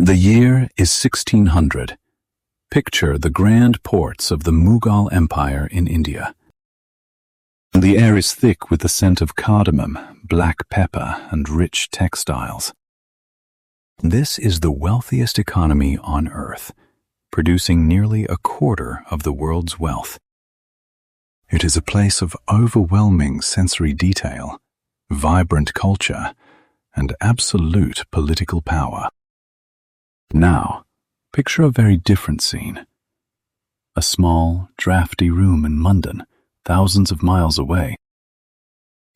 The year is 1600. Picture the grand ports of the Mughal Empire in India. The air is thick with the scent of cardamom, black pepper, and rich textiles. This is the wealthiest economy on Earth, producing nearly a quarter of the world's wealth. It is a place of overwhelming sensory detail, vibrant culture, and absolute political power. Now, picture a very different scene. A small, drafty room in London, thousands of miles away.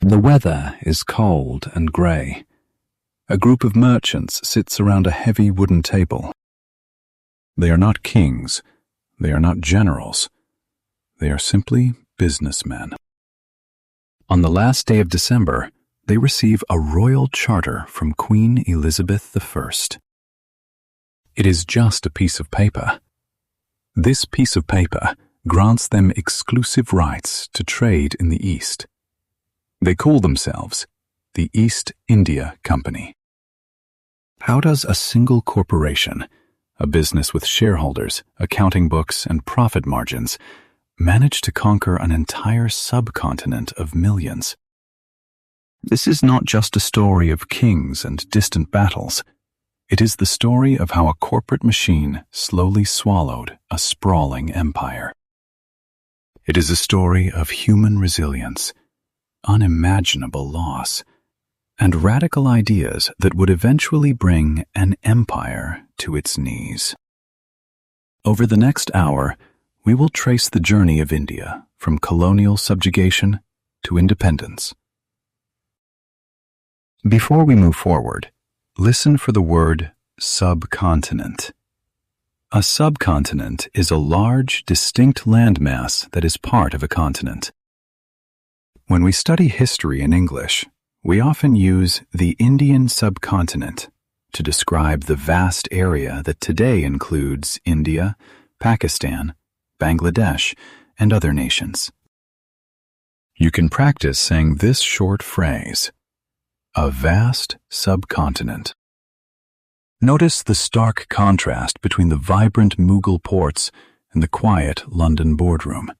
The weather is cold and grey. A group of merchants sits around a heavy wooden table. They are not kings. They are not generals. They are simply businessmen. On the last day of December, they receive a royal charter from Queen Elizabeth I. It is just a piece of paper. This piece of paper grants them exclusive rights to trade in the East. They call themselves the East India Company. How does a single corporation, a business with shareholders, accounting books, and profit margins, manage to conquer an entire subcontinent of millions? This is not just a story of kings and distant battles. It is the story of how a corporate machine slowly swallowed a sprawling empire. It is a story of human resilience, unimaginable loss, and radical ideas that would eventually bring an empire to its knees. Over the next hour, we will trace the journey of India from colonial subjugation to independence. Before we move forward, listen for the word subcontinent. A subcontinent is a large, distinct landmass that is part of a continent. When we study history in English, we often use the Indian subcontinent to describe the vast area that today includes India, Pakistan, Bangladesh, and other nations. You can practice saying this short phrase: a vast subcontinent. Notice the stark contrast between the vibrant Mughal ports and the quiet London boardroom.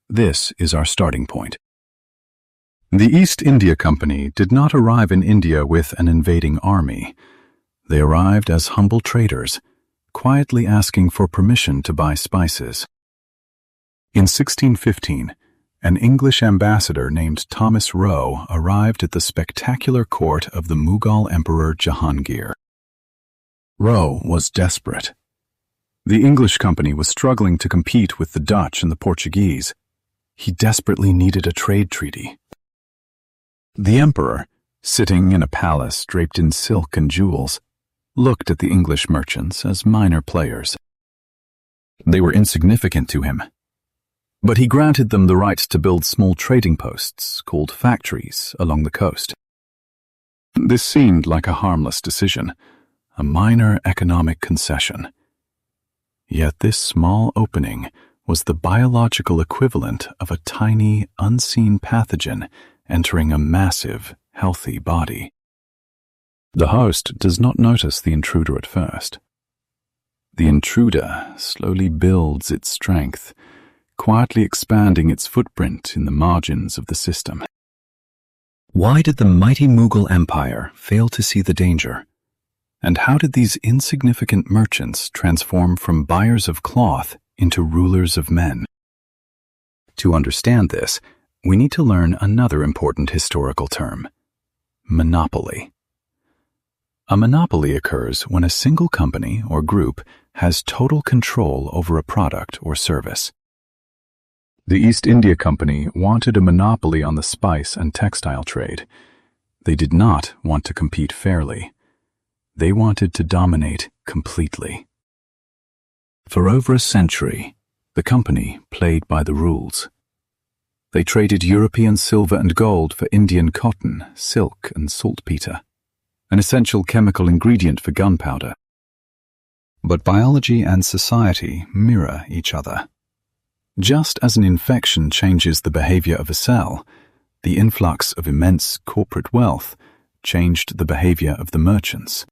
This is our starting point. The East India Company did not arrive in India with an invading army. They arrived as humble traders, quietly asking for permission to buy spices. In 1615, an English ambassador named Thomas Roe arrived at the spectacular court of the Mughal Emperor Jahangir. Roe was desperate. The English company was struggling to compete with the Dutch and the Portuguese. He desperately needed a trade treaty. The emperor, sitting in a palace draped in silk and jewels, looked at the English merchants as minor players. They were insignificant to him. But he granted them the right to build small trading posts, called factories, along the coast. This seemed like a harmless decision, a minor economic concession. Yet this small opening was the biological equivalent of a tiny, unseen pathogen entering a massive, healthy body. The host does not notice the intruder at first. The intruder slowly builds its strength, quietly expanding its footprint in the margins of the system. Why did the mighty Mughal Empire fail to see the danger? And how did these insignificant merchants transform from buyers of cloth into rulers of men? To understand this, we need to learn another important historical term: monopoly. A monopoly occurs when a single company or group has total control over a product or service. The East India Company wanted a monopoly on the spice and textile trade. They did not want to compete fairly. They wanted to dominate completely. For over a century, the company played by the rules. They traded European silver and gold for Indian cotton, silk, and saltpeter, an essential chemical ingredient for gunpowder. But biology and society mirror each other. Just as an infection changes the behavior of a cell, the influx of immense corporate wealth changed the behavior of the merchants.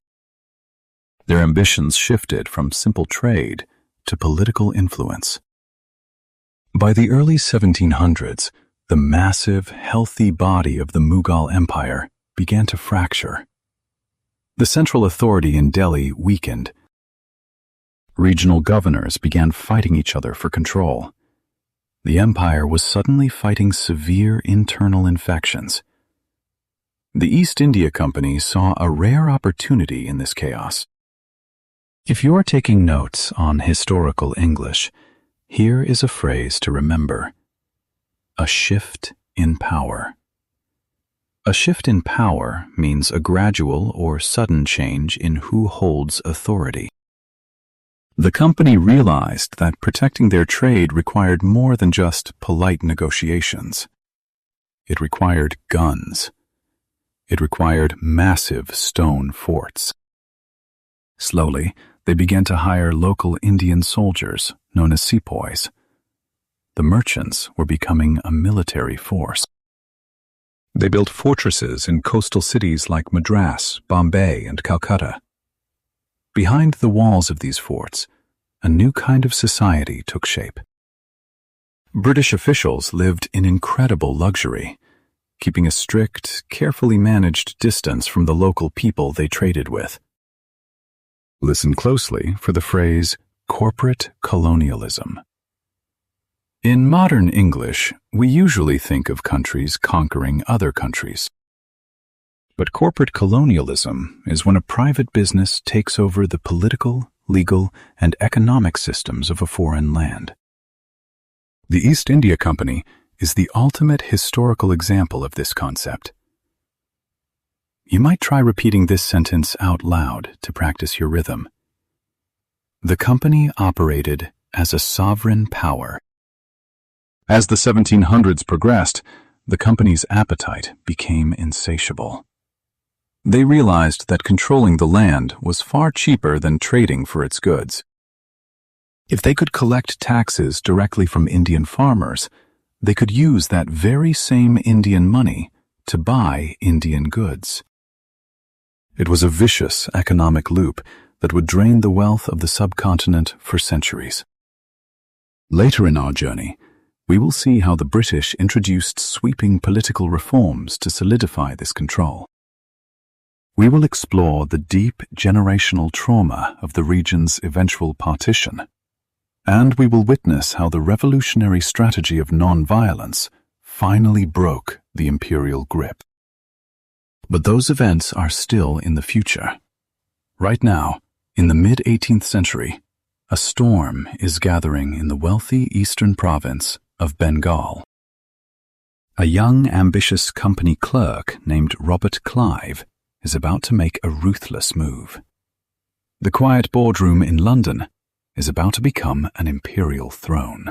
Their ambitions shifted from simple trade to political influence. By the early 1700s, the massive, healthy body of the Mughal Empire began to fracture. The central authority in Delhi weakened. Regional governors began fighting each other for control. The empire was suddenly fighting severe internal infections. The East India Company saw a rare opportunity in this chaos. If you're taking notes on historical English, here is a phrase to remember: a shift in power. A shift in power means a gradual or sudden change in who holds authority. The company realized that protecting their trade required more than just polite negotiations. It required guns. It required massive stone forts. Slowly, they began to hire local Indian soldiers, known as sepoys. The merchants were becoming a military force. They built fortresses in coastal cities like Madras, Bombay, and Calcutta. Behind the walls of these forts, a new kind of society took shape. British officials lived in incredible luxury, keeping a strict, carefully managed distance from the local people they traded with. Listen closely for the phrase corporate colonialism. In modern English, we usually think of countries conquering other countries. But corporate colonialism is when a private business takes over the political, legal, and economic systems of a foreign land. The East India Company is the ultimate historical example of this concept. You might try repeating this sentence out loud to practice your rhythm. The company operated as a sovereign power. As the 1700s progressed, the company's appetite became insatiable. They realized that controlling the land was far cheaper than trading for its goods. If they could collect taxes directly from Indian farmers, they could use that very same Indian money to buy Indian goods. It was a vicious economic loop that would drain the wealth of the subcontinent for centuries. Later in our journey, we will see how the British introduced sweeping political reforms to solidify this control. We will explore the deep generational trauma of the region's eventual partition, and we will witness how the revolutionary strategy of nonviolence finally broke the imperial grip. But those events are still in the future. Right now, in the mid-18th century, a storm is gathering in the wealthy eastern province of Bengal. A young, ambitious company clerk named Robert Clive is about to make a ruthless move. The quiet boardroom in London is about to become an imperial throne.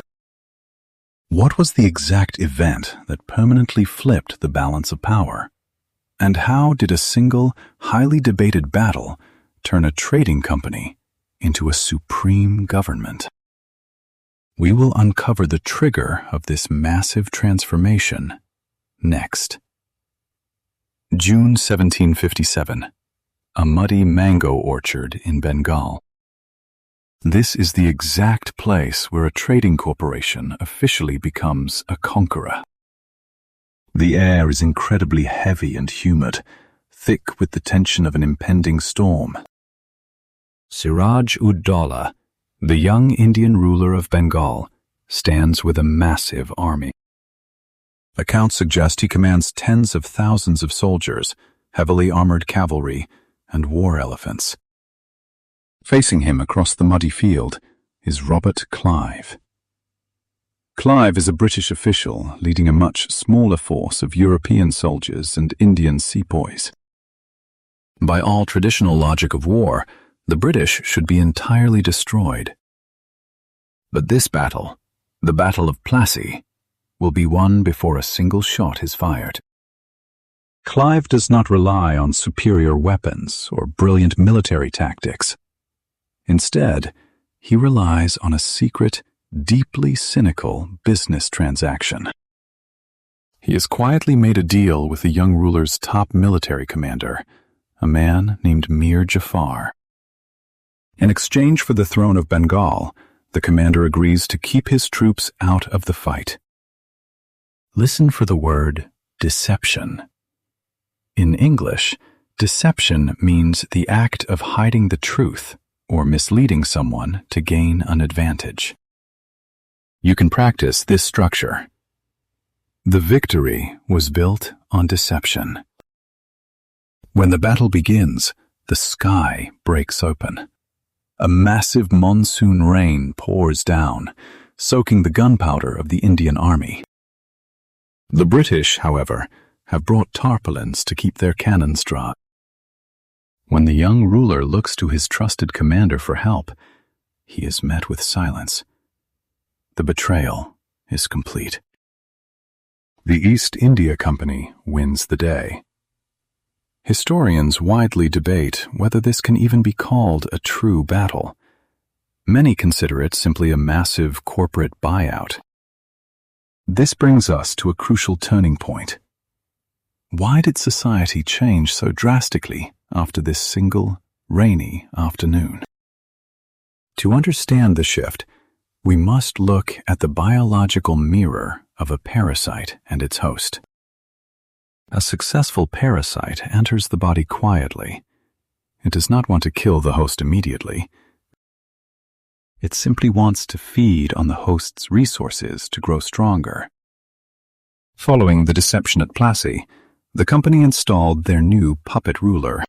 What was the exact event that permanently flipped the balance of power? And how did a single, highly debated battle turn a trading company into a supreme government? We will uncover the trigger of this massive transformation next. June 1757. A muddy mango orchard in Bengal. This is the exact place where a trading corporation officially becomes a conqueror. The air is incredibly heavy and humid, thick with the tension of an impending storm. Siraj-ud-Dowlah, the young Indian ruler of Bengal, stands with a massive army. Accounts suggest he commands tens of thousands of soldiers, heavily armored cavalry, and war elephants. Facing him across the muddy field is Robert Clive. Clive is a British official leading a much smaller force of European soldiers and Indian sepoys. By all traditional logic of war, the British should be entirely destroyed. But this battle, the Battle of Plassey, will be won before a single shot is fired. Clive does not rely on superior weapons or brilliant military tactics. Instead, he relies on a secret, deeply cynical business transaction. He has quietly made a deal with the young ruler's top military commander, a man named Mir Jafar. In exchange for the throne of Bengal, the commander agrees to keep his troops out of the fight. Listen for the word deception. In English, deception means the act of hiding the truth or misleading someone to gain an advantage. You can practice this structure. The victory was built on deception. When the battle begins, the sky breaks open. A massive monsoon rain pours down, soaking the gunpowder of the Indian army. The British, however, have brought tarpaulins to keep their cannons dry. When the young ruler looks to his trusted commander for help, he is met with silence. The betrayal is complete. The East India Company wins the day. Historians widely debate whether this can even be called a true battle. Many consider it simply a massive corporate buyout. This brings us to a crucial turning point. Why did society change so drastically after this single, rainy afternoon? To understand the shift, we must look at the biological mirror of a parasite and its host. A successful parasite enters the body quietly. It does not want to kill the host immediately. It simply wants to feed on the host's resources to grow stronger. Following the deception at Plassey, the company installed their new puppet ruler.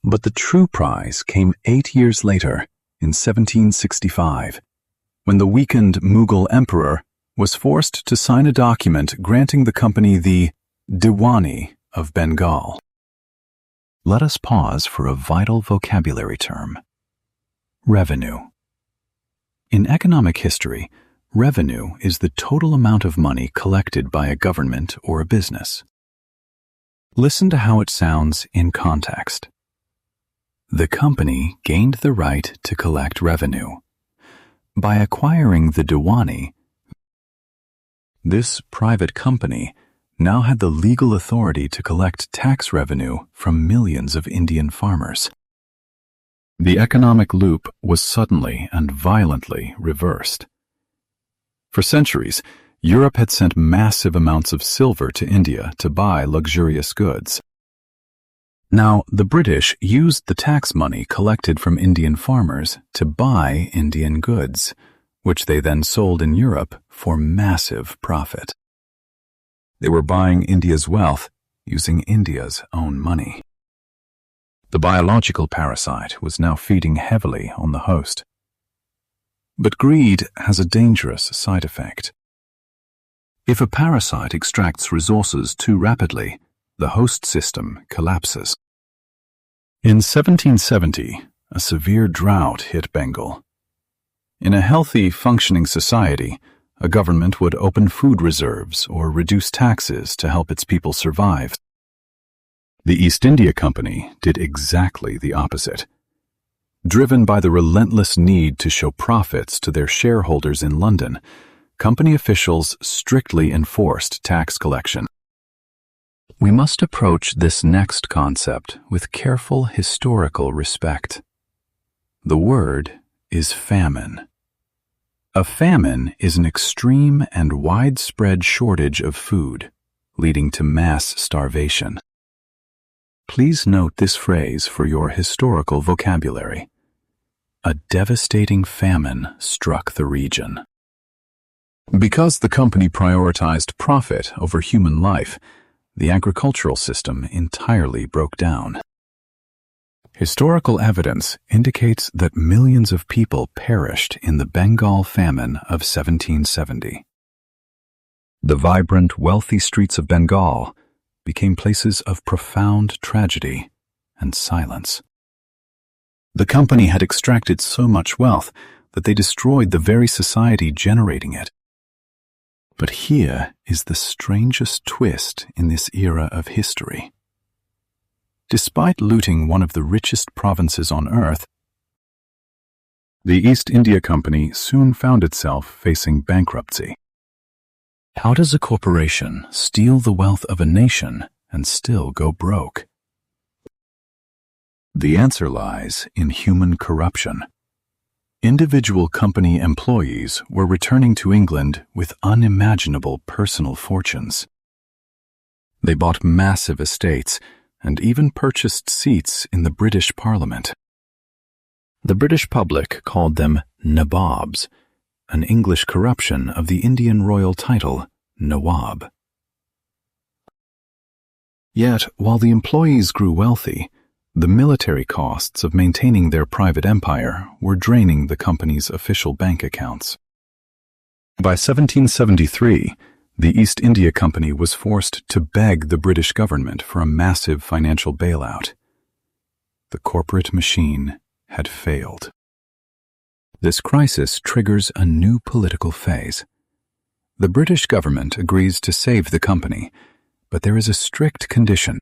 But the true prize came 8 years later, in 1765, when the weakened Mughal emperor was forced to sign a document granting the company the Diwani of Bengal. Let us pause for a vital vocabulary term: revenue. In economic history, revenue is the total amount of money collected by a government or a business. Listen to how it sounds in context. The company gained the right to collect revenue. By acquiring the Diwani, this private company now had the legal authority to collect tax revenue from millions of Indian farmers. The economic loop was suddenly and violently reversed. For centuries, Europe had sent massive amounts of silver to India to buy luxurious goods. Now, the British used the tax money collected from Indian farmers to buy Indian goods, which they then sold in Europe for massive profit. They were buying India's wealth using India's own money. The biological parasite was now feeding heavily on the host. But greed has a dangerous side effect. If a parasite extracts resources too rapidly, the host system collapses. In 1770, a severe drought hit Bengal. In a healthy, functioning society, a government would open food reserves or reduce taxes to help its people survive. The East India Company did exactly the opposite. Driven by the relentless need to show profits to their shareholders in London, company officials strictly enforced tax collection. We must approach this next concept with careful historical respect. The word is famine. A famine is an extreme and widespread shortage of food, leading to mass starvation. Please note this phrase for your historical vocabulary. A devastating famine struck the region. Because the company prioritized profit over human life, the agricultural system entirely broke down. Historical evidence indicates that millions of people perished in the Bengal famine of 1770. The vibrant, wealthy streets of Bengal became places of profound tragedy and silence. The company had extracted so much wealth that they destroyed the very society generating it. But here is the strangest twist in this era of history. Despite looting one of the richest provinces on earth, the East India Company soon found itself facing bankruptcy. How does a corporation steal the wealth of a nation and still go broke? The answer lies in human corruption. Individual company employees were returning to England with unimaginable personal fortunes. They bought massive estates and even purchased seats in the British Parliament. The British public called them nabobs, an English corruption of the Indian royal title, Nawab. Yet, while the employees grew wealthy, the military costs of maintaining their private empire were draining the company's official bank accounts. By 1773, the East India Company was forced to beg the British government for a massive financial bailout. The corporate machine had failed. This crisis triggers a new political phase. The British government agrees to save the company, but there is a strict condition.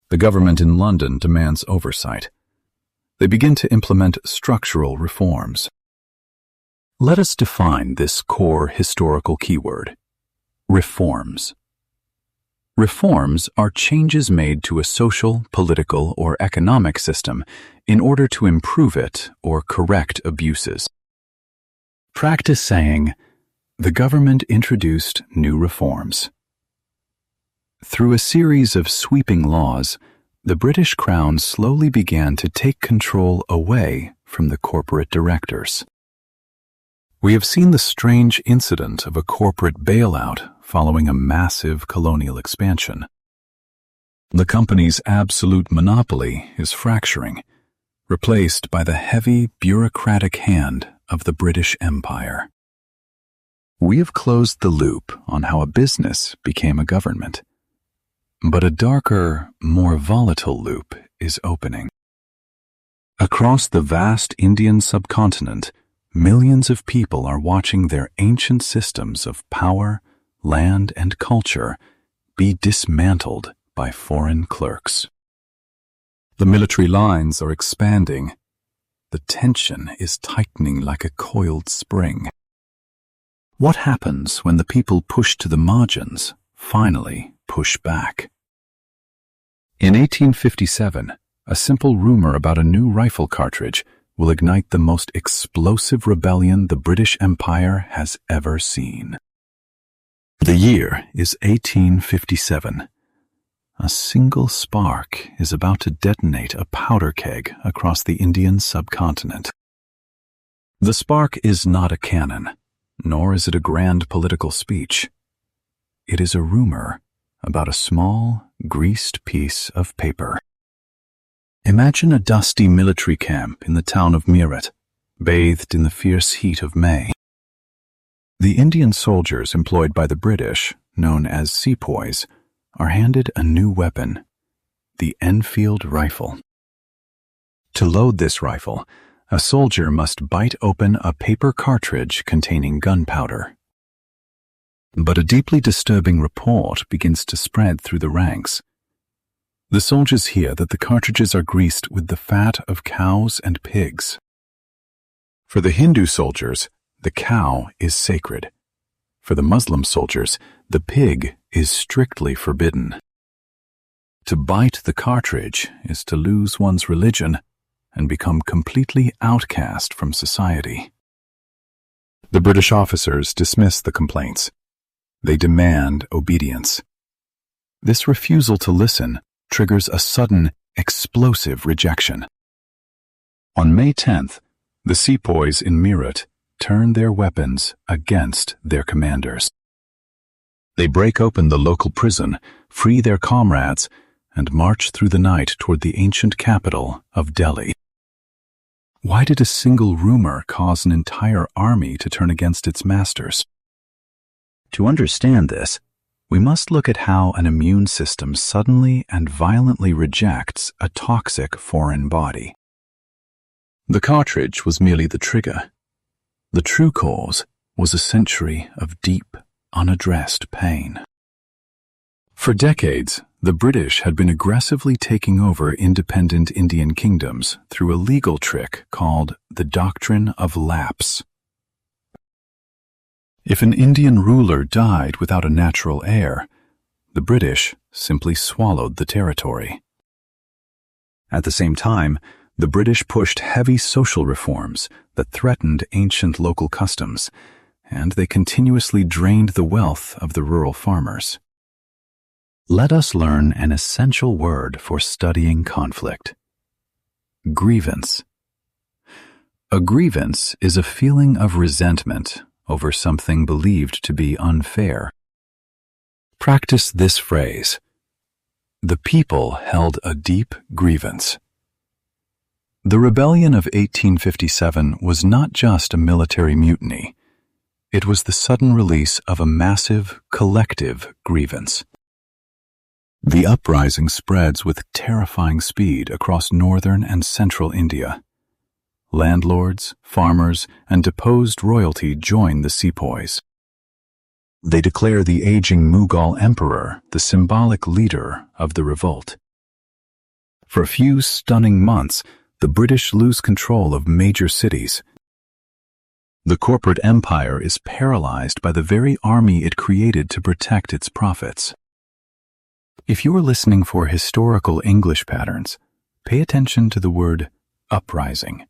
The government in London demands oversight. They begin to implement structural reforms. Let us define this core historical keyword: reforms. Reforms are changes made to a social, political, or economic system in order to improve it or correct abuses. Practice saying, "The government introduced new reforms." Through a series of sweeping laws, the British Crown slowly began to take control away from the corporate directors. We have seen the strange incident of a corporate bailout following a massive colonial expansion. The company's absolute monopoly is fracturing, replaced by the heavy bureaucratic hand of the British Empire. We have closed the loop on how a business became a government. But a darker, more volatile loop is opening. Across the vast Indian subcontinent, millions of people are watching their ancient systems of power, land, and culture be dismantled by foreign clerks. The military lines are expanding. The tension is tightening like a coiled spring. What happens when the people pushed to the margins finally push back? In 1857, a simple rumor about a new rifle cartridge will ignite the most explosive rebellion the British Empire has ever seen. The year is 1857. A single spark is about to detonate a powder keg across the Indian subcontinent. The spark is not a cannon, nor is it a grand political speech. It is a rumor about a small, greased piece of paper. Imagine a dusty military camp in the town of Meerut, bathed in the fierce heat of May. The Indian soldiers employed by the British, known as sepoys, are handed a new weapon, the Enfield rifle. To load this rifle, a soldier must bite open a paper cartridge containing gunpowder. But a deeply disturbing report begins to spread through the ranks. The soldiers hear that the cartridges are greased with the fat of cows and pigs. For the Hindu soldiers, the cow is sacred. For the Muslim soldiers, the pig is strictly forbidden. To bite the cartridge is to lose one's religion and become completely outcast from society. The British officers dismiss the complaints. They demand obedience. This refusal to listen triggers a sudden, explosive rejection. On May 10th, the sepoys in Meerut turn their weapons against their commanders. They break open the local prison, free their comrades, and march through the night toward the ancient capital of Delhi. Why did a single rumor cause an entire army to turn against its masters? To understand this, we must look at how an immune system suddenly and violently rejects a toxic foreign body. The cartridge was merely the trigger. The true cause was a century of deep, unaddressed pain. For decades, the British had been aggressively taking over independent Indian kingdoms through a legal trick called the doctrine of lapse. If an Indian ruler died without a natural heir, the British simply swallowed the territory. At the same time, the British pushed heavy social reforms that threatened ancient local customs, and they continuously drained the wealth of the rural farmers. Let us learn an essential word for studying conflict: grievance. A grievance is a feeling of resentment over something believed to be unfair. Practice this phrase: the people held a deep grievance. The rebellion of 1857 was not just a military mutiny. It was the sudden release of a massive, collective grievance. The uprising spreads with terrifying speed across northern and central India. Landlords, farmers, and deposed royalty join the sepoys. They declare the aging Mughal emperor the symbolic leader of the revolt. For a few stunning months, the British lose control of major cities. The corporate empire is paralyzed by the very army it created to protect its profits. If you are listening for historical English patterns, pay attention to the word uprising.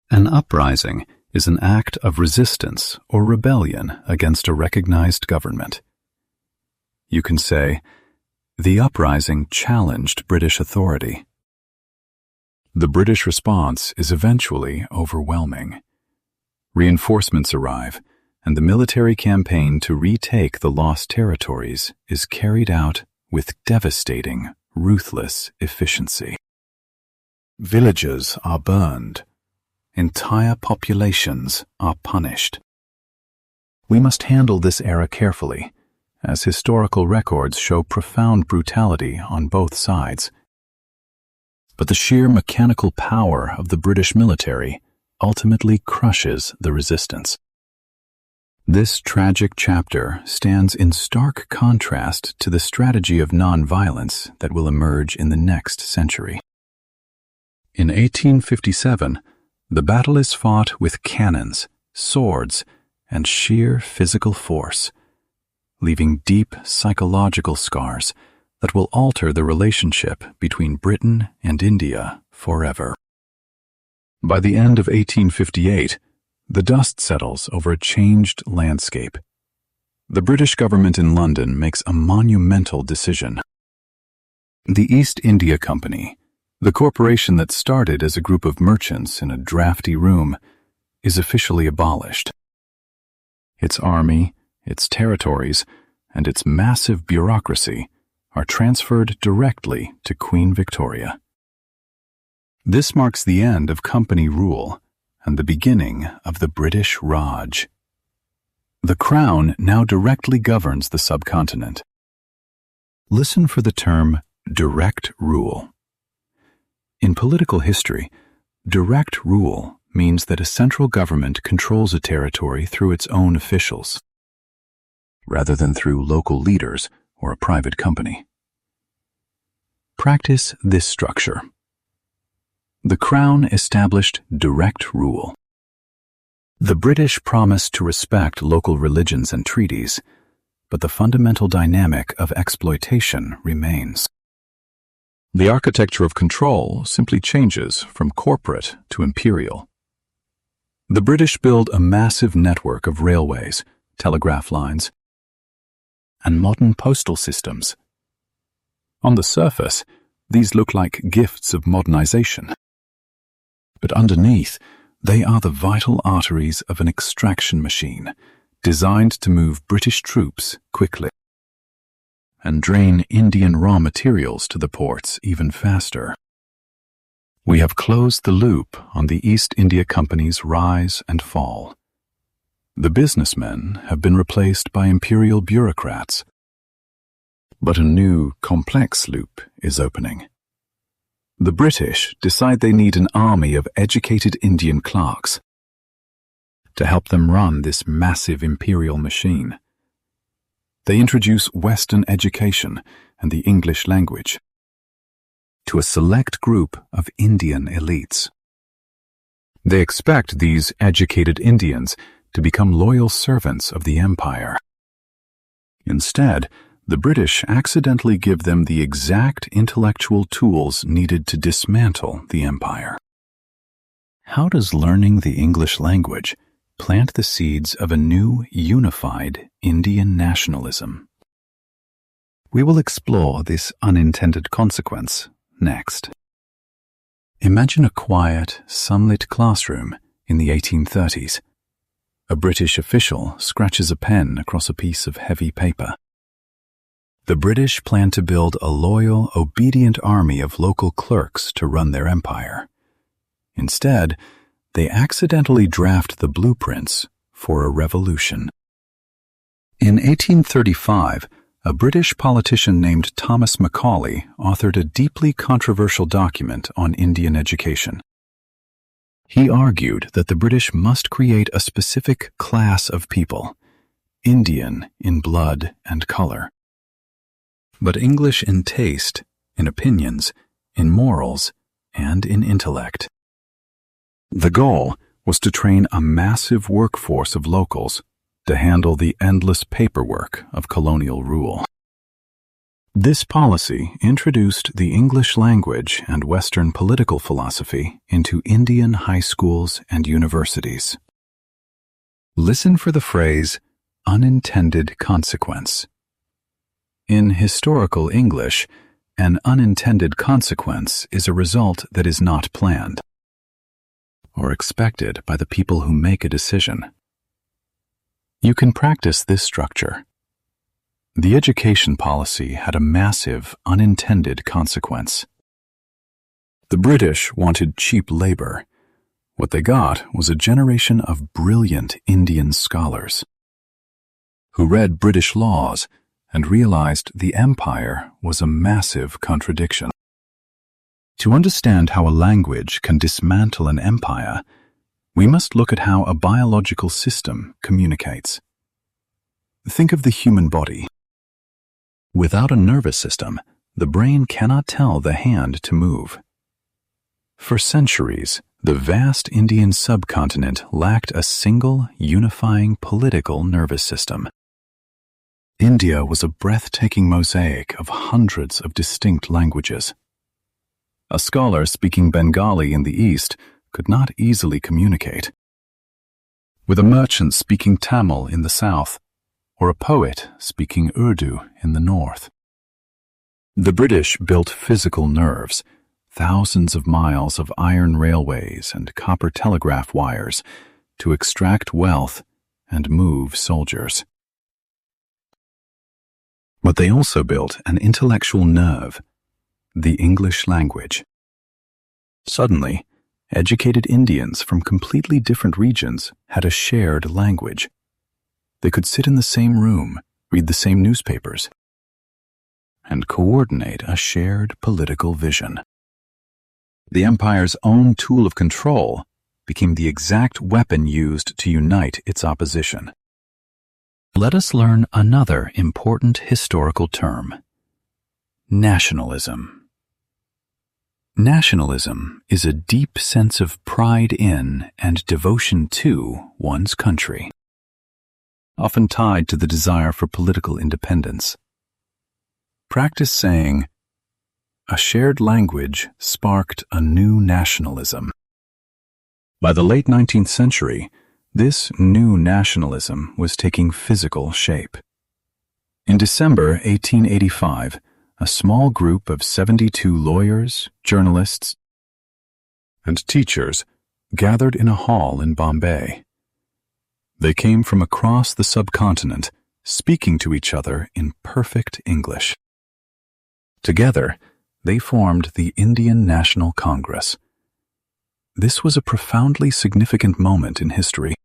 An uprising is an act of resistance or rebellion against a recognized government. You can say, the uprising challenged British authority. The British response is eventually overwhelming. Reinforcements arrive, and the military campaign to retake the lost territories is carried out with devastating, ruthless efficiency. Villages are burned. Entire populations are punished. We must handle this era carefully, as historical records show profound brutality on both sides. But the sheer mechanical power of the British military ultimately crushes the resistance. This tragic chapter stands in stark contrast to the strategy of nonviolence that will emerge in the next century. In 1857, the battle is fought with cannons, swords, and sheer physical force, leaving deep psychological scars that will alter the relationship between Britain and India forever. By the end of 1858, the dust settles over a changed landscape. The British government in London makes a monumental decision. The East India Company, the corporation that started as a group of merchants in a drafty room, is officially abolished. Its army, its territories, and its massive bureaucracy are transferred directly to Queen Victoria. This marks the end of company rule and the beginning of the British Raj. The Crown now directly governs the subcontinent. Listen for the term direct rule. In political history, direct rule means that a central government controls a territory through its own officials, rather than through local leaders or a private company. Practice this structure. The Crown established direct rule. The British promised to respect local religions and treaties, but the fundamental dynamic of exploitation remains. The architecture of control simply changes from corporate to imperial. The British build a massive network of railways, telegraph lines, and modern postal systems. On the surface, these look like gifts of modernization. But underneath, they are the vital arteries of an extraction machine designed to move British troops quickly and drain Indian raw materials to the ports even faster. We have closed the loop on the East India Company's rise and fall. The businessmen have been replaced by imperial bureaucrats. But a new, complex loop is opening. The British decide they need an army of educated Indian clerks to help them run this massive imperial machine. They introduce Western education and the English language to a select group of Indian elites. They expect these educated Indians to become loyal servants of the empire. Instead, the British accidentally give them the exact intellectual tools needed to dismantle the empire. How does learning the English language plant the seeds of a new, unified Indian nationalism? We will explore this unintended consequence next. Imagine a quiet, sunlit classroom in the 1830s. A British official scratches a pen across a piece of heavy paper. The British plan to build a loyal, obedient army of local clerks to run their empire. Instead, they accidentally draft the blueprints for a revolution. In 1835, a British politician named Thomas Macaulay authored a deeply controversial document on Indian education. He argued that the British must create a specific class of people, Indian in blood and color, but English in taste, in opinions, in morals, and in intellect. The goal was to train a massive workforce of locals to handle the endless paperwork of colonial rule. This policy introduced the English language and Western political philosophy into Indian high schools and universities. Listen for the phrase, unintended consequence. In historical English, an unintended consequence is a result that is not planned or expected by the people who make a decision. You can practice this structure. The education policy had a massive, unintended consequence. The British wanted cheap labor. What they got was a generation of brilliant Indian scholars who read British laws and realized the empire was a massive contradiction. To understand how a language can dismantle an empire, we must look at how a biological system communicates. Think of the human body. Without a nervous system, the brain cannot tell the hand to move. For centuries, the vast Indian subcontinent lacked a single, unifying political nervous system. India was a breathtaking mosaic of hundreds of distinct languages. A scholar speaking Bengali in the east could not easily communicate with a merchant speaking Tamil in the south, or a poet speaking Urdu in the north. The British built physical nerves, thousands of miles of iron railways and copper telegraph wires to extract wealth and move soldiers. But they also built an intellectual nerve, the English language. Suddenly, educated Indians from completely different regions had a shared language. They could sit in the same room, read the same newspapers, and coordinate a shared political vision. The empire's own tool of control became the exact weapon used to unite its opposition. Let us learn another important historical term: nationalism. Nationalism is a deep sense of pride in and devotion to one's country, often tied to the desire for political independence. Practice saying, "A shared language sparked a new nationalism." By the late 19th century, this new nationalism was taking physical shape. In December 1885, a small group of 72 lawyers, journalists, and teachers gathered in a hall in Bombay. They came from across the subcontinent, speaking to each other in perfect English. Together, they formed the Indian National Congress. This was a profoundly significant moment in history.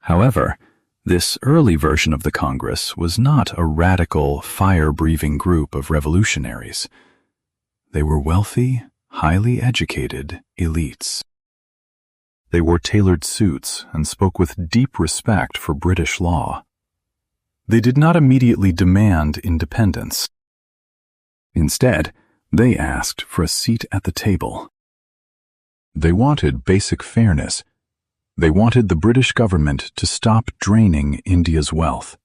However, this early version of the Congress was not a radical, fire-breathing group of revolutionaries. They were wealthy, highly educated elites. They wore tailored suits and spoke with deep respect for British law. They did not immediately demand independence. Instead, they asked for a seat at the table. They wanted basic fairness. They wanted the British government to stop draining India's wealth.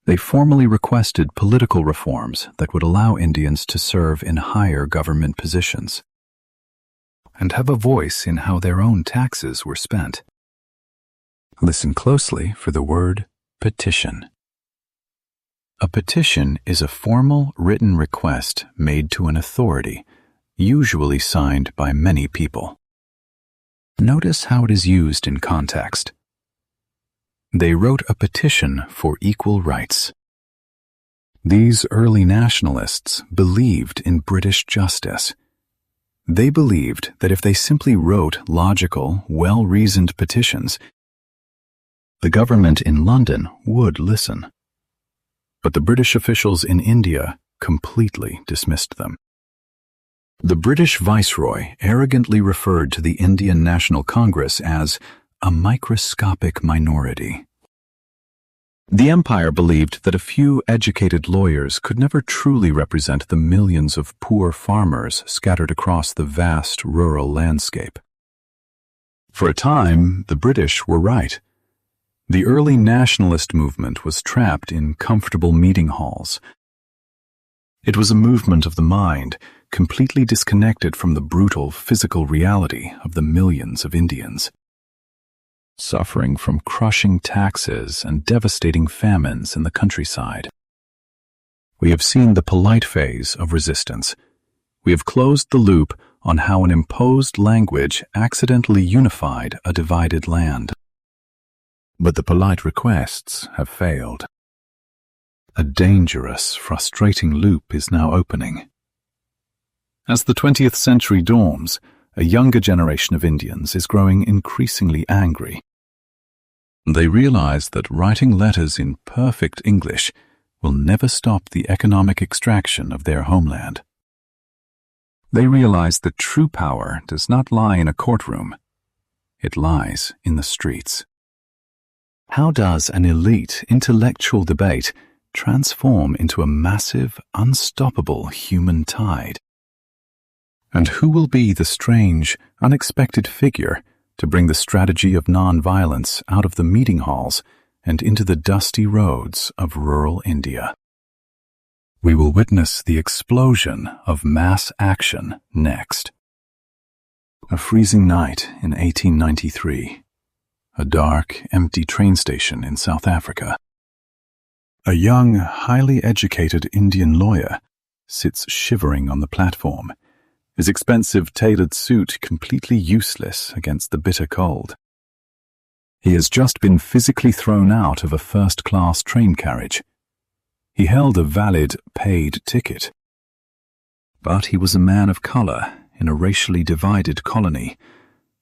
They formally requested political reforms that would allow Indians to serve in higher government positions and have a voice in how their own taxes were spent. Listen closely for the word petition. A petition is a formal written request made to an authority, usually signed by many people. Notice how it is used in context. They wrote a petition for equal rights. These early nationalists believed in British justice. They believed that if they simply wrote logical, well-reasoned petitions, the government in London would listen. But the British officials in India completely dismissed them. The British viceroy arrogantly referred to the Indian National Congress as a microscopic minority. The empire believed that a few educated lawyers could never truly represent the millions of poor farmers scattered across the vast rural landscape. For a time, the British were right. The early nationalist movement was trapped in comfortable meeting halls. It was a movement of the mind, completely disconnected from the brutal physical reality of the millions of Indians, suffering from crushing taxes and devastating famines in the countryside. We have seen the polite phase of resistance. We have closed the loop on how an imposed language accidentally unified a divided land. But the polite requests have failed. A dangerous, frustrating loop is now opening. As the 20th century dawns, a younger generation of Indians is growing increasingly angry. They realize that writing letters in perfect English will never stop the economic extraction of their homeland. They realize that true power does not lie in a courtroom. It lies in the streets. How does an elite intellectual debate transform into a massive, unstoppable human tide? And who will be the strange, unexpected figure to bring the strategy of nonviolence out of the meeting halls and into the dusty roads of rural India? We will witness the explosion of mass action next. A freezing night in 1893. A dark, empty train station in South Africa. A young, highly educated Indian lawyer sits shivering on the platform, his expensive tailored suit completely useless against the bitter cold. He has just been physically thrown out of a first-class train carriage. He held a valid, paid ticket. But he was a man of color in a racially divided colony,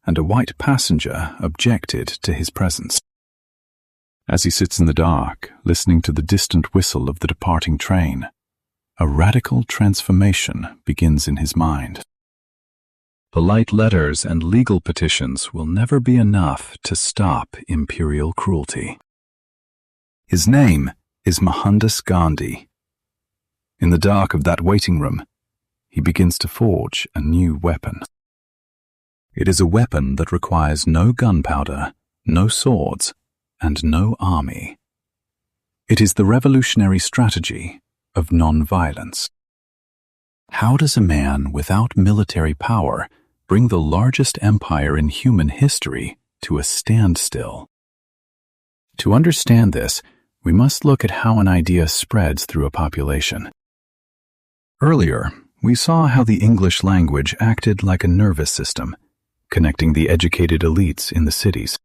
and a white passenger objected to his presence. As he sits in the dark, listening to the distant whistle of the departing train, a radical transformation begins in his mind. Polite letters and legal petitions will never be enough to stop imperial cruelty. His name is Mohandas Gandhi. In the dark of that waiting room, he begins to forge a new weapon. It is a weapon that requires no gunpowder, no swords, and no army. It is the revolutionary strategy of nonviolence. How does a man without military power bring the largest empire in human history to a standstill? To understand this, we must look at how an idea spreads through a population. Earlier, we saw how the English language acted like a nervous system, connecting the educated elites in the cities.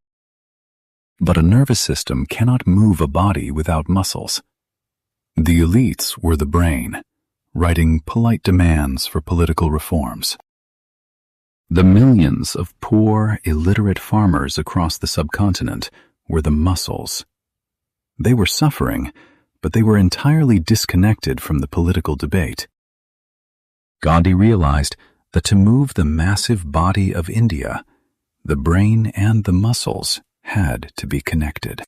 But a nervous system cannot move a body without muscles. The elites were the brain, writing polite demands for political reforms. The millions of poor, illiterate farmers across the subcontinent were the muscles. They were suffering, but they were entirely disconnected from the political debate. Gandhi realized that to move the massive body of India, the brain and the muscles had to be connected.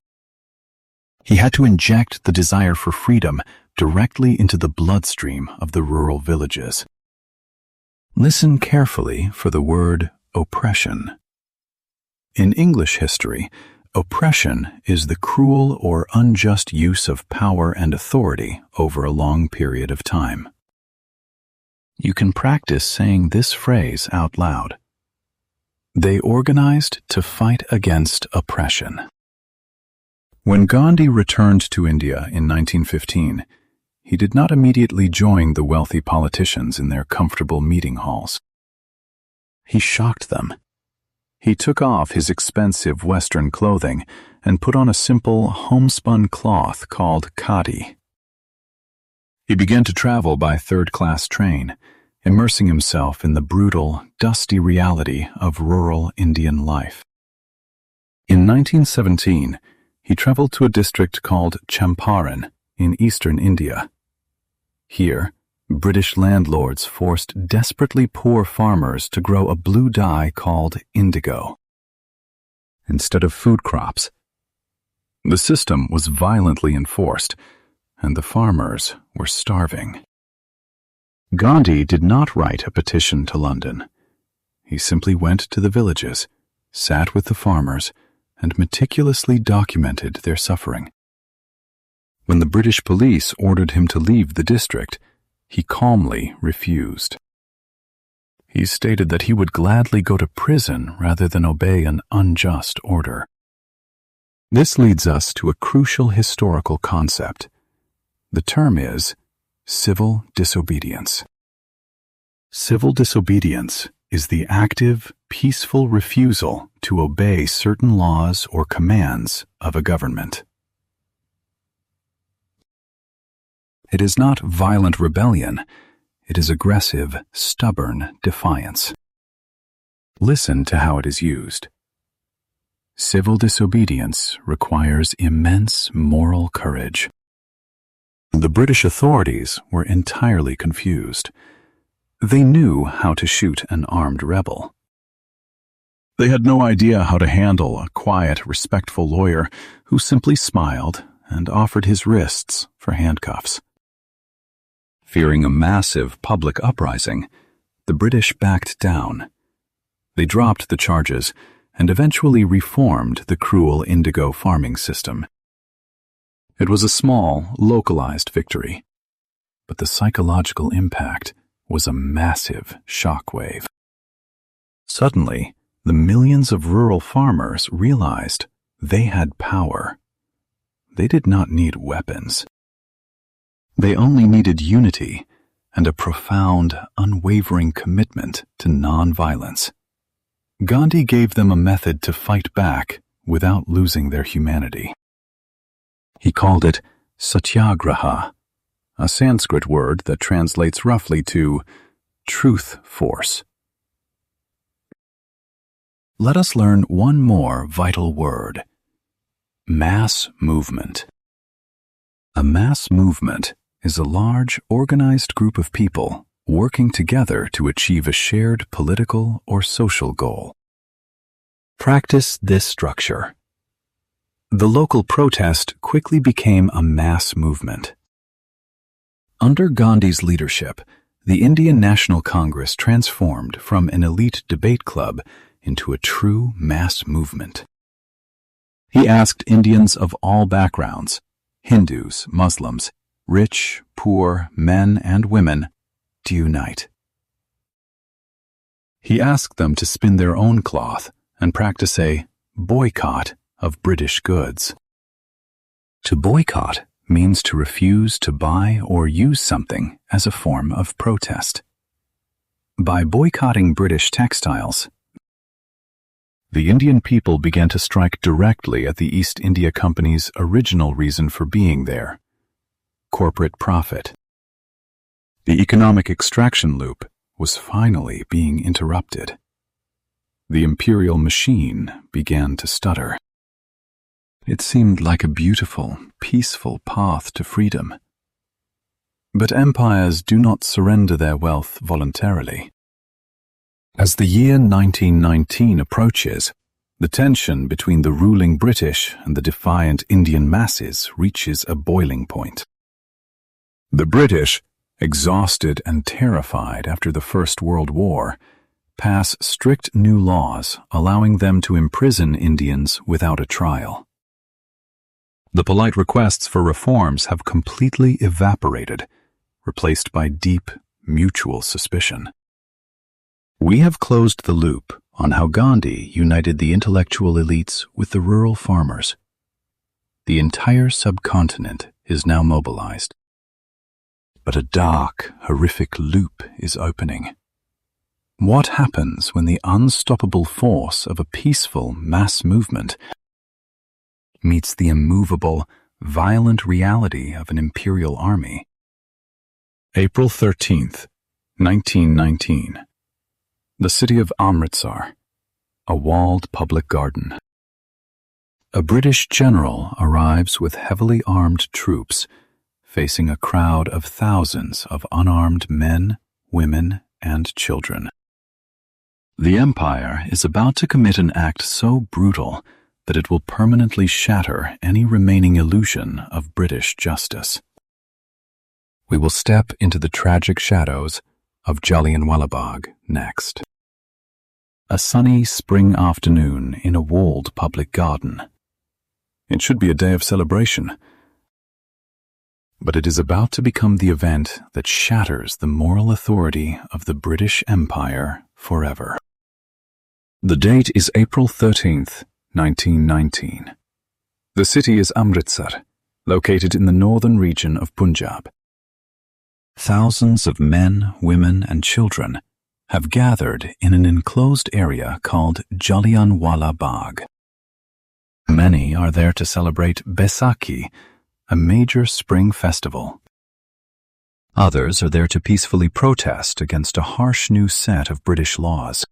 He had to inject the desire for freedom directly into the bloodstream of the rural villages. Listen carefully for the word oppression. In English history, Oppression is the cruel or unjust use of power and authority over a long period of time. You can practice saying this phrase out loud. They organized to fight against oppression. When Gandhi returned to India in 1915, he did not immediately join the wealthy politicians in their comfortable meeting halls. He shocked them. He took off his expensive Western clothing and put on a simple homespun cloth called khadi. He began to travel by third-class train, immersing himself in the brutal, dusty reality of rural Indian life. In 1917, he traveled to a district called Champaran in eastern India. Here, British landlords forced desperately poor farmers to grow a blue dye called indigo instead of food crops. The system was violently enforced, and the farmers were starving. Gandhi did not write a petition to London. He simply went to the villages, sat with the farmers, and meticulously documented their suffering. When the British police ordered him to leave the district, he calmly refused. He stated that he would gladly go to prison rather than obey an unjust order. This leads us to a crucial historical concept. The term is civil disobedience. Civil disobedience is the active, peaceful refusal to obey certain laws or commands of a government. It is not violent rebellion. It is aggressive, stubborn defiance. Listen to how it is used. Civil disobedience requires immense moral courage. The British authorities were entirely confused. They knew how to shoot an armed rebel. They had no idea how to handle a quiet, respectful lawyer who simply smiled and offered his wrists for handcuffs. Fearing a massive public uprising, the British backed down. They dropped the charges and eventually reformed the cruel indigo farming system. It was a small, localized victory, but the psychological impact was a massive shockwave. Suddenly, the millions of rural farmers realized they had power. They did not need weapons. They only needed unity and a profound, unwavering commitment to nonviolence. Gandhi gave them a method to fight back without losing their humanity. He called it satyagraha, a Sanskrit word that translates roughly to truth force. Let us learn one more vital word: mass movement. A mass movement is a large, organized group of people working together to achieve a shared political or social goal. Practice this structure. The local protest quickly became a mass movement. Under Gandhi's leadership, the Indian National Congress transformed from an elite debate club into a true mass movement. He asked Indians of all backgrounds, Hindus, Muslims, rich, poor, men and women, to unite. He asked them to spin their own cloth and practice a boycott of British goods. To boycott means to refuse to buy or use something as a form of protest. By boycotting British textiles, the Indian people began to strike directly at the East India Company's original reason for being there: corporate profit. The economic extraction loop was finally being interrupted. The imperial machine began to stutter. It seemed like a beautiful, peaceful path to freedom. But empires do not surrender their wealth voluntarily. As the year 1919 approaches, the tension between the ruling British and the defiant Indian masses reaches a boiling point. The British, exhausted and terrified after the First World War, pass strict new laws allowing them to imprison Indians without a trial. The polite requests for reforms have completely evaporated, replaced by deep, mutual suspicion. We have closed the loop on how Gandhi united the intellectual elites with the rural farmers. The entire subcontinent is now mobilized. But a dark, horrific loop is opening. What happens when the unstoppable force of a peaceful mass movement meets the immovable, violent reality of an imperial army? April 13th, 1919. The city of Amritsar, a walled public garden. A British general arrives with heavily armed troops, facing a crowd of thousands of unarmed men, women, and children. The Empire is about to commit an act so brutal that it will permanently shatter any remaining illusion of British justice. We will step into the tragic shadows of Jallianwala Bagh next. A sunny spring afternoon in a walled public garden. It should be a day of celebration, but it is about to become the event that shatters the moral authority of the British Empire forever. The date is April 13th, 1919. The city is Amritsar, located in the northern region of Punjab. Thousands of men, women, and children have gathered in an enclosed area called Jallianwala Bagh. Many are there to celebrate Baisakhi, a major spring festival. Others are there to peacefully protest against a harsh new set of British laws.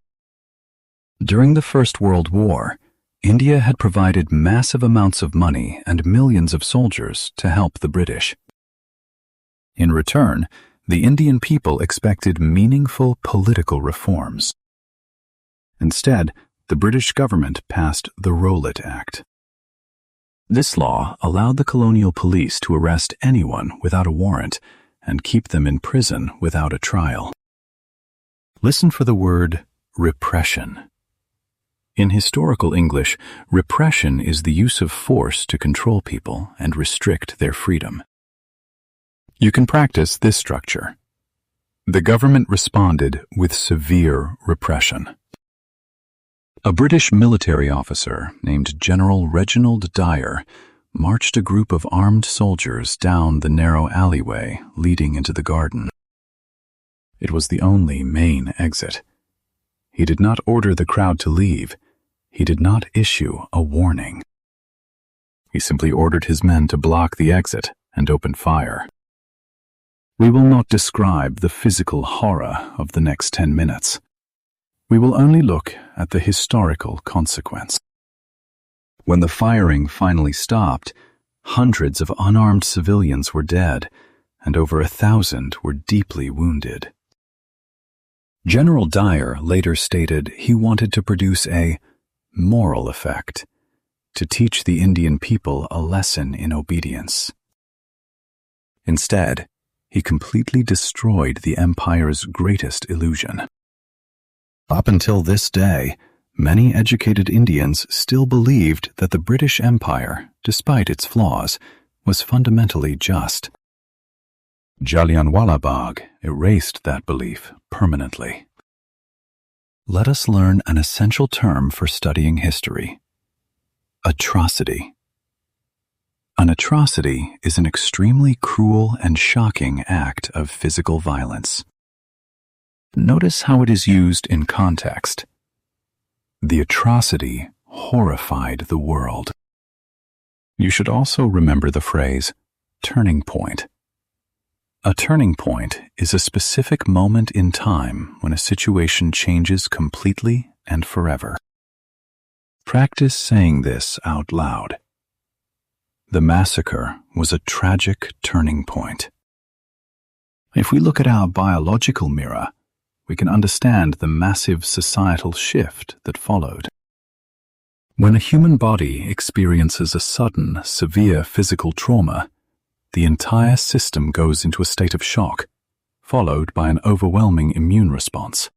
During the First World War, India had provided massive amounts of money and millions of soldiers to help the British. In return, the Indian people expected meaningful political reforms. Instead, the British government passed the Rowlatt Act. This law allowed the colonial police to arrest anyone without a warrant and keep them in prison without a trial. Listen for the word repression. In historical English, repression is the use of force to control people and restrict their freedom. You can practice this structure. The government responded with severe repression. A British military officer named General Reginald Dyer marched a group of armed soldiers down the narrow alleyway leading into the garden. It was the only main exit. He did not order the crowd to leave. He did not issue a warning. He simply ordered his men to block the exit and open fire. We will not describe the physical horror of the next 10 minutes. We will only look at the historical consequence. When the firing finally stopped, hundreds of unarmed civilians were dead, and over 1,000 were deeply wounded. General Dyer later stated he wanted to produce a moral effect, to teach the Indian people a lesson in obedience. Instead, he completely destroyed the empire's greatest illusion. Up until this day, many educated Indians still believed that the British Empire, despite its flaws, was fundamentally just. Jallianwala Bagh erased that belief permanently. Let us learn an essential term for studying history: atrocity. An atrocity is an extremely cruel and shocking act of physical violence. Notice how it is used in context. The atrocity horrified the world. You should also remember the phrase, turning point. A turning point is a specific moment in time when a situation changes completely and forever. Practice saying this out loud. The massacre was a tragic turning point. If we look at our biological mirror, we can understand the massive societal shift that followed. When a human body experiences a sudden, severe physical trauma, the entire system goes into a state of shock, followed by an overwhelming immune response.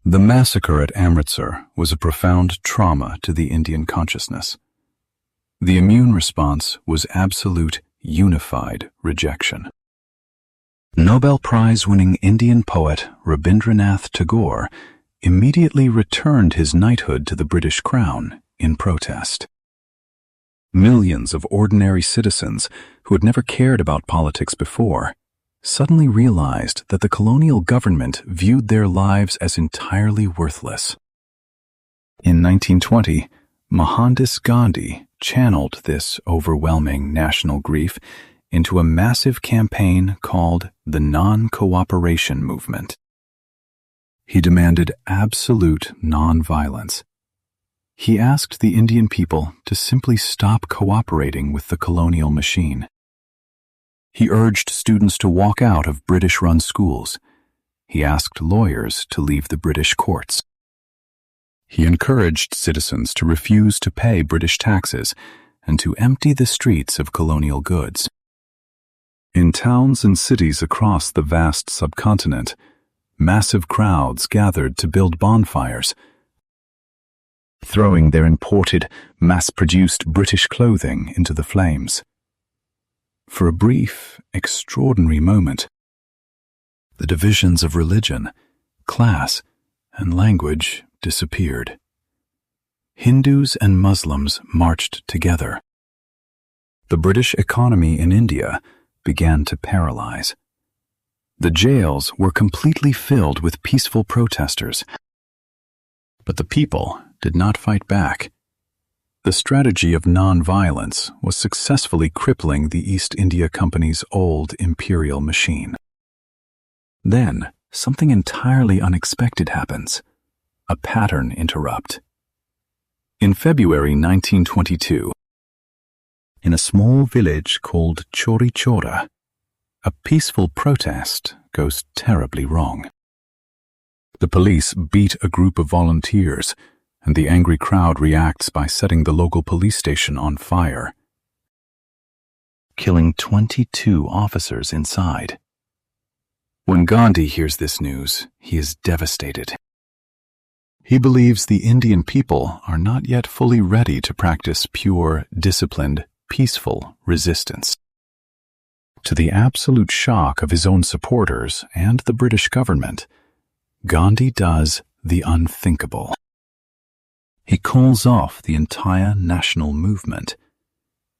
The massacre at Amritsar was a profound trauma to the Indian consciousness. The immune response was absolute, unified rejection. Nobel Prize-winning Indian poet Rabindranath Tagore immediately returned his knighthood to the British Crown in protest. Millions of ordinary citizens who had never cared about politics before suddenly realized that the colonial government viewed their lives as entirely worthless. In 1920, Mohandas Gandhi channeled this overwhelming national grief into a massive campaign called the Non-Cooperation Movement. He demanded absolute nonviolence. He asked the Indian people to simply stop cooperating with the colonial machine. He urged students to walk out of British-run schools. He asked lawyers to leave the British courts. He encouraged citizens to refuse to pay British taxes and to empty the streets of colonial goods. In towns and cities across the vast subcontinent, massive crowds gathered to build bonfires, throwing their imported, mass-produced British clothing into the flames. For a brief, extraordinary moment, the divisions of religion, class, and language disappeared. Hindus and Muslims marched together. The British economy in India began to paralyze. The jails were completely filled with peaceful protesters. But the people did not fight back. The strategy of non-violence was successfully crippling the East India Company's old imperial machine. Then, something entirely unexpected happens. A pattern interrupt. In February 1922, in a small village called Chori Chora, a peaceful protest goes terribly wrong. The police beat a group of volunteers, and the angry crowd reacts by setting the local police station on fire, killing 22 officers inside. When Gandhi hears this news, he is devastated. He believes the Indian people are not yet fully ready to practice pure, disciplined, peaceful resistance. To the absolute shock of his own supporters and the British government, Gandhi does the unthinkable. He calls off the entire national movement.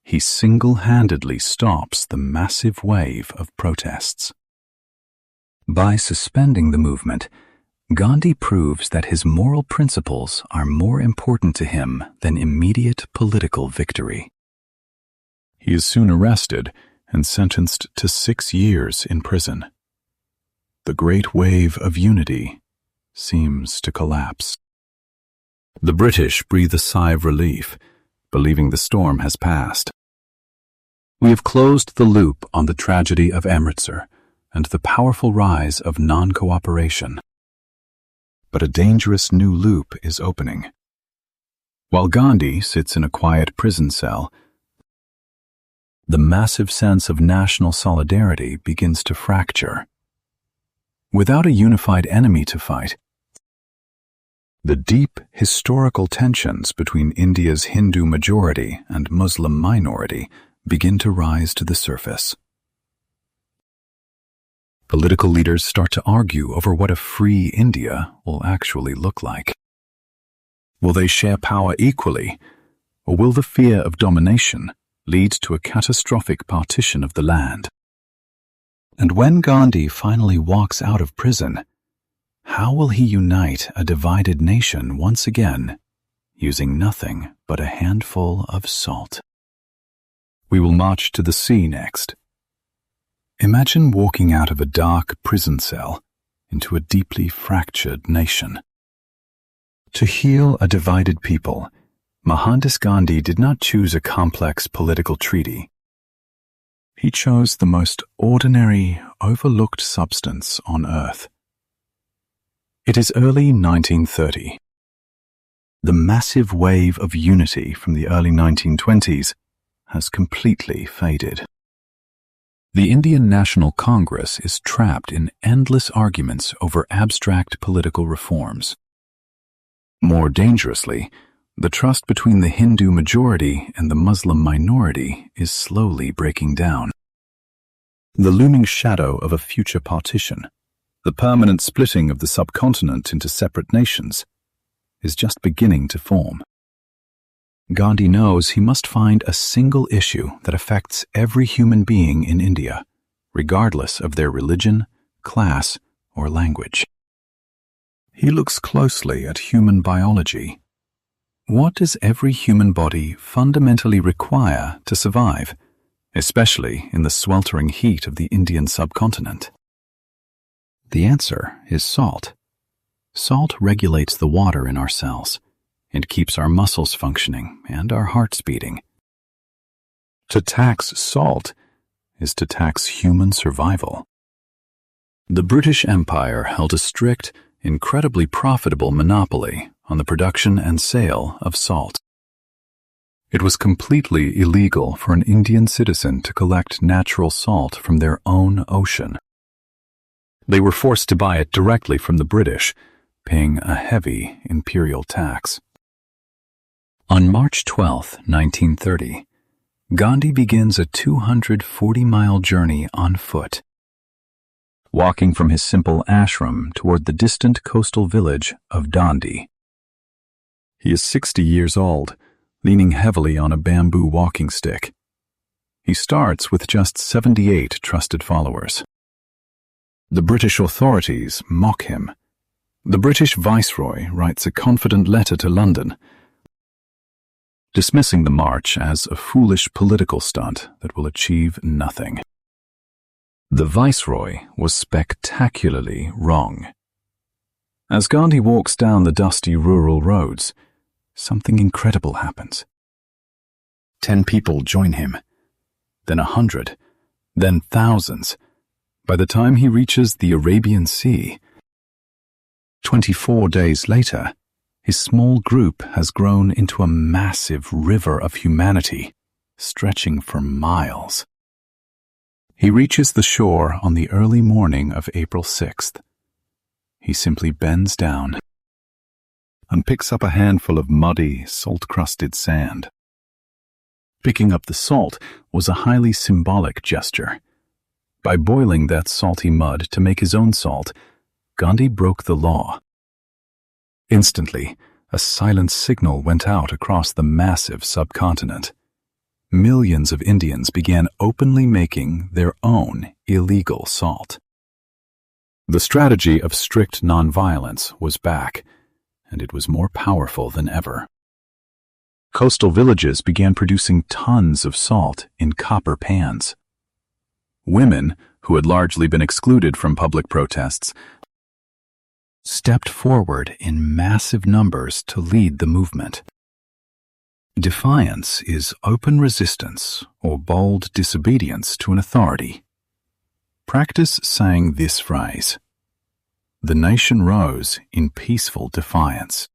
He single-handedly stops the massive wave of protests. By suspending the movement, Gandhi proves that his moral principles are more important to him than immediate political victory. He is soon arrested and sentenced to 6 years in prison. The great wave of unity seems to collapse. The British breathe a sigh of relief, believing the storm has passed. We have closed the loop on the tragedy of Amritsar and the powerful rise of non-cooperation. But a dangerous new loop is opening. While Gandhi sits in a quiet prison cell, the massive sense of national solidarity begins to fracture. Without a unified enemy to fight, the deep historical tensions between India's Hindu majority and Muslim minority begin to rise to the surface. Political leaders start to argue over what a free India will actually look like. Will they share power equally, or will the fear of domination lead to a catastrophic partition of the land? And when Gandhi finally walks out of prison, how will he unite a divided nation once again, using nothing but a handful of salt? We will march to the sea next. Imagine walking out of a dark prison cell into a deeply fractured nation. To heal a divided people, Mohandas Gandhi did not choose a complex political treaty. He chose the most ordinary, overlooked substance on earth. It is early 1930. The massive wave of unity from the early 1920s has completely faded. The Indian National Congress is trapped in endless arguments over abstract political reforms. More dangerously, the trust between the Hindu majority and the Muslim minority is slowly breaking down. The looming shadow of a future partition, the permanent splitting of the subcontinent into separate nations, is just beginning to form. Gandhi knows he must find a single issue that affects every human being in India, regardless of their religion, class, or language. He looks closely at human biology. What does every human body fundamentally require to survive, especially in the sweltering heat of the Indian subcontinent? The answer is salt. Salt regulates the water in our cells. It keeps our muscles functioning and our hearts beating. To tax salt is to tax human survival. The British Empire held a strict, incredibly profitable monopoly on the production and sale of salt. It was completely illegal for an Indian citizen to collect natural salt from their own ocean. They were forced to buy it directly from the British, paying a heavy imperial tax. On March 12, 1930, Gandhi begins a 240-mile journey on foot, walking from his simple ashram toward the distant coastal village of Dandi. He is 60 years old, leaning heavily on a bamboo walking stick. He starts with just 78 trusted followers. The British authorities mock him. The British Viceroy writes a confident letter to London, dismissing the march as a foolish political stunt that will achieve nothing. The Viceroy was spectacularly wrong. As Gandhi walks down the dusty rural roads, something incredible happens. 10 people join him, then 100, then thousands. By the time he reaches the Arabian Sea, 24 days later, his small group has grown into a massive river of humanity, stretching for miles. He reaches the shore on the early morning of April 6th. He simply bends down and picks up a handful of muddy, salt-crusted sand. Picking up the salt was a highly symbolic gesture. By boiling that salty mud to make his own salt, Gandhi broke the law. Instantly, a silent signal went out across the massive subcontinent. Millions of Indians began openly making their own illegal salt. The strategy of strict nonviolence was back, and it was more powerful than ever. Coastal villages began producing tons of salt in copper pans. Women, who had largely been excluded from public protests, stepped forward in massive numbers to lead the movement. Defiance is open resistance or bold disobedience to an authority. Practice saying this phrase: "The nation rose in peaceful defiance."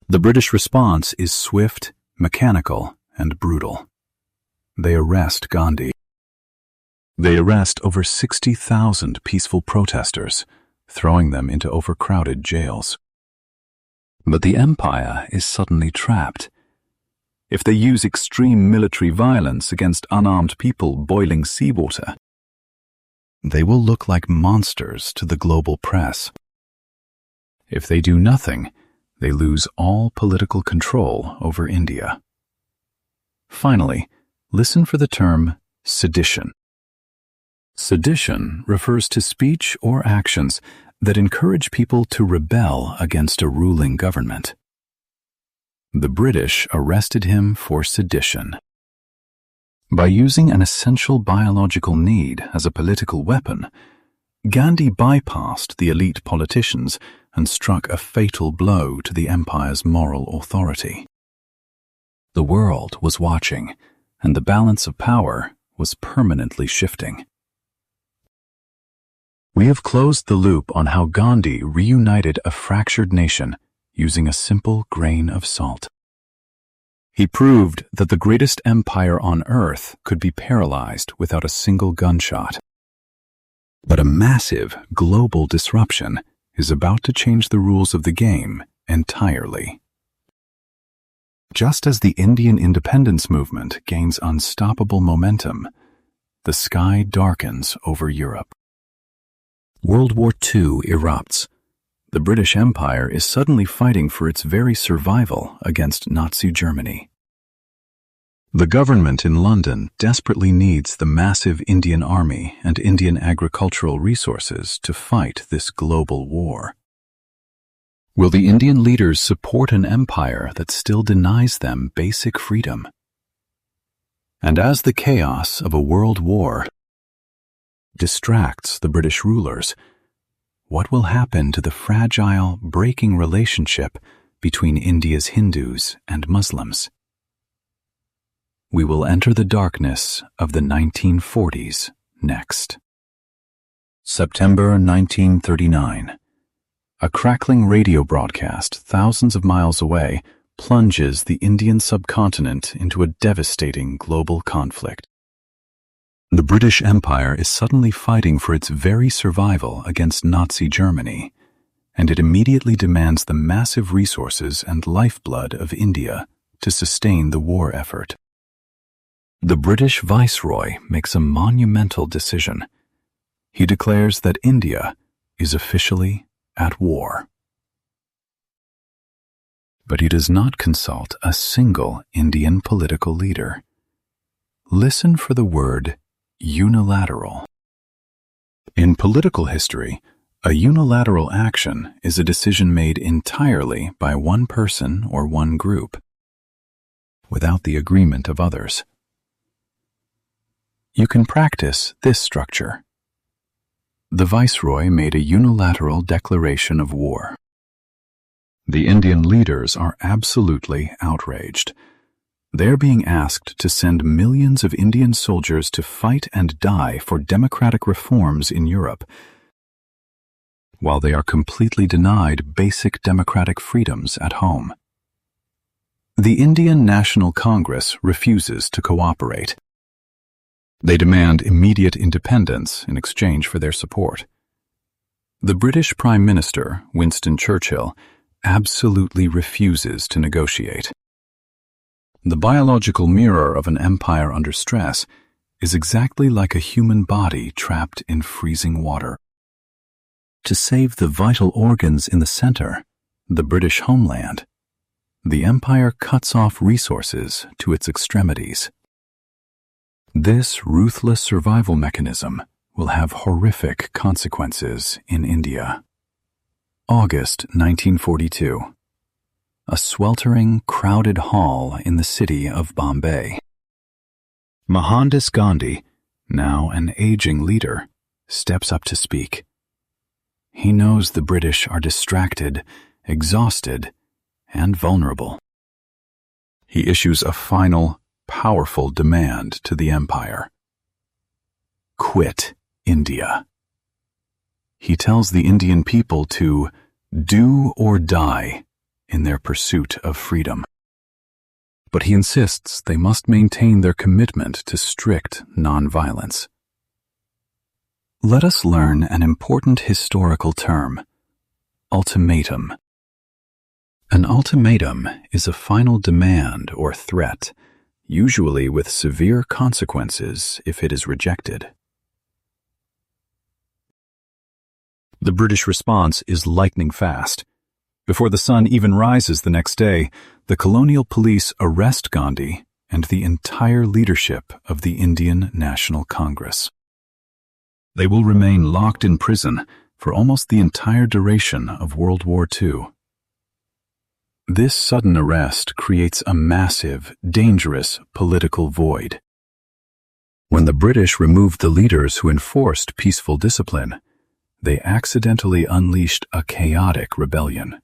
The British response is swift, mechanical, and brutal. They arrest Gandhi. They arrest over 60,000 peaceful protesters, throwing them into overcrowded jails. But the empire is suddenly trapped. If they use extreme military violence against unarmed people boiling seawater, they will look like monsters to the global press. If they do nothing, they lose all political control over India. Finally, listen for the term sedition. Sedition refers to speech or actions that encourage people to rebel against a ruling government. The British arrested him for sedition. By using an essential biological need as a political weapon, Gandhi bypassed the elite politicians and struck a fatal blow to the empire's moral authority. The world was watching, and the balance of power was permanently shifting. We have closed the loop on how Gandhi reunited a fractured nation using a simple grain of salt. He proved that the greatest empire on earth could be paralyzed without a single gunshot. But a massive global disruption is about to change the rules of the game entirely. Just as the Indian independence movement gains unstoppable momentum, the sky darkens over Europe. World War II erupts. The British Empire is suddenly fighting for its very survival against Nazi Germany. The government in London desperately needs the massive Indian army and Indian agricultural resources to fight this global war. Will the Indian leaders support an empire that still denies them basic freedom? And as the chaos of a world war distracts the British rulers, what will happen to the fragile, breaking relationship between India's Hindus and Muslims? We will enter the darkness of the 1940s next. September 1939. A crackling radio broadcast thousands of miles away plunges the Indian subcontinent into a devastating global conflict. The British Empire is suddenly fighting for its very survival against Nazi Germany, and it immediately demands the massive resources and lifeblood of India to sustain the war effort. The British Viceroy makes a monumental decision. He declares that India is officially at war. But he does not consult a single Indian political leader. Listen for the word unilateral. In political history, a unilateral action is a decision made entirely by one person or one group, without the agreement of others. You can practice this structure. The Viceroy made a unilateral declaration of war. The Indian leaders are absolutely outraged. They're being asked to send millions of Indian soldiers to fight and die for democratic reforms in Europe, while they are completely denied basic democratic freedoms at home. The Indian National Congress refuses to cooperate. They demand immediate independence in exchange for their support. The British Prime Minister, Winston Churchill, absolutely refuses to negotiate. The biological mirror of an empire under stress is exactly like a human body trapped in freezing water. To save the vital organs in the center, the British homeland, the empire cuts off resources to its extremities. This ruthless survival mechanism will have horrific consequences in India. August 1942. A sweltering, crowded hall in the city of Bombay. Mohandas Gandhi, now an aging leader, steps up to speak. He knows the British are distracted, exhausted, and vulnerable. He issues a final, powerful demand to the empire. Quit India. He tells the Indian people to do or die in their pursuit of freedom. But he insists they must maintain their commitment to strict nonviolence. Let us learn an important historical term: ultimatum. An ultimatum is a final demand or threat, usually with severe consequences if it is rejected. The British response is lightning fast. Before the sun even rises the next day, the colonial police arrest Gandhi and the entire leadership of the Indian National Congress. They will remain locked in prison for almost the entire duration of World War II. This sudden arrest creates a massive, dangerous political void. When the British removed the leaders who enforced peaceful discipline, they accidentally unleashed a chaotic rebellion.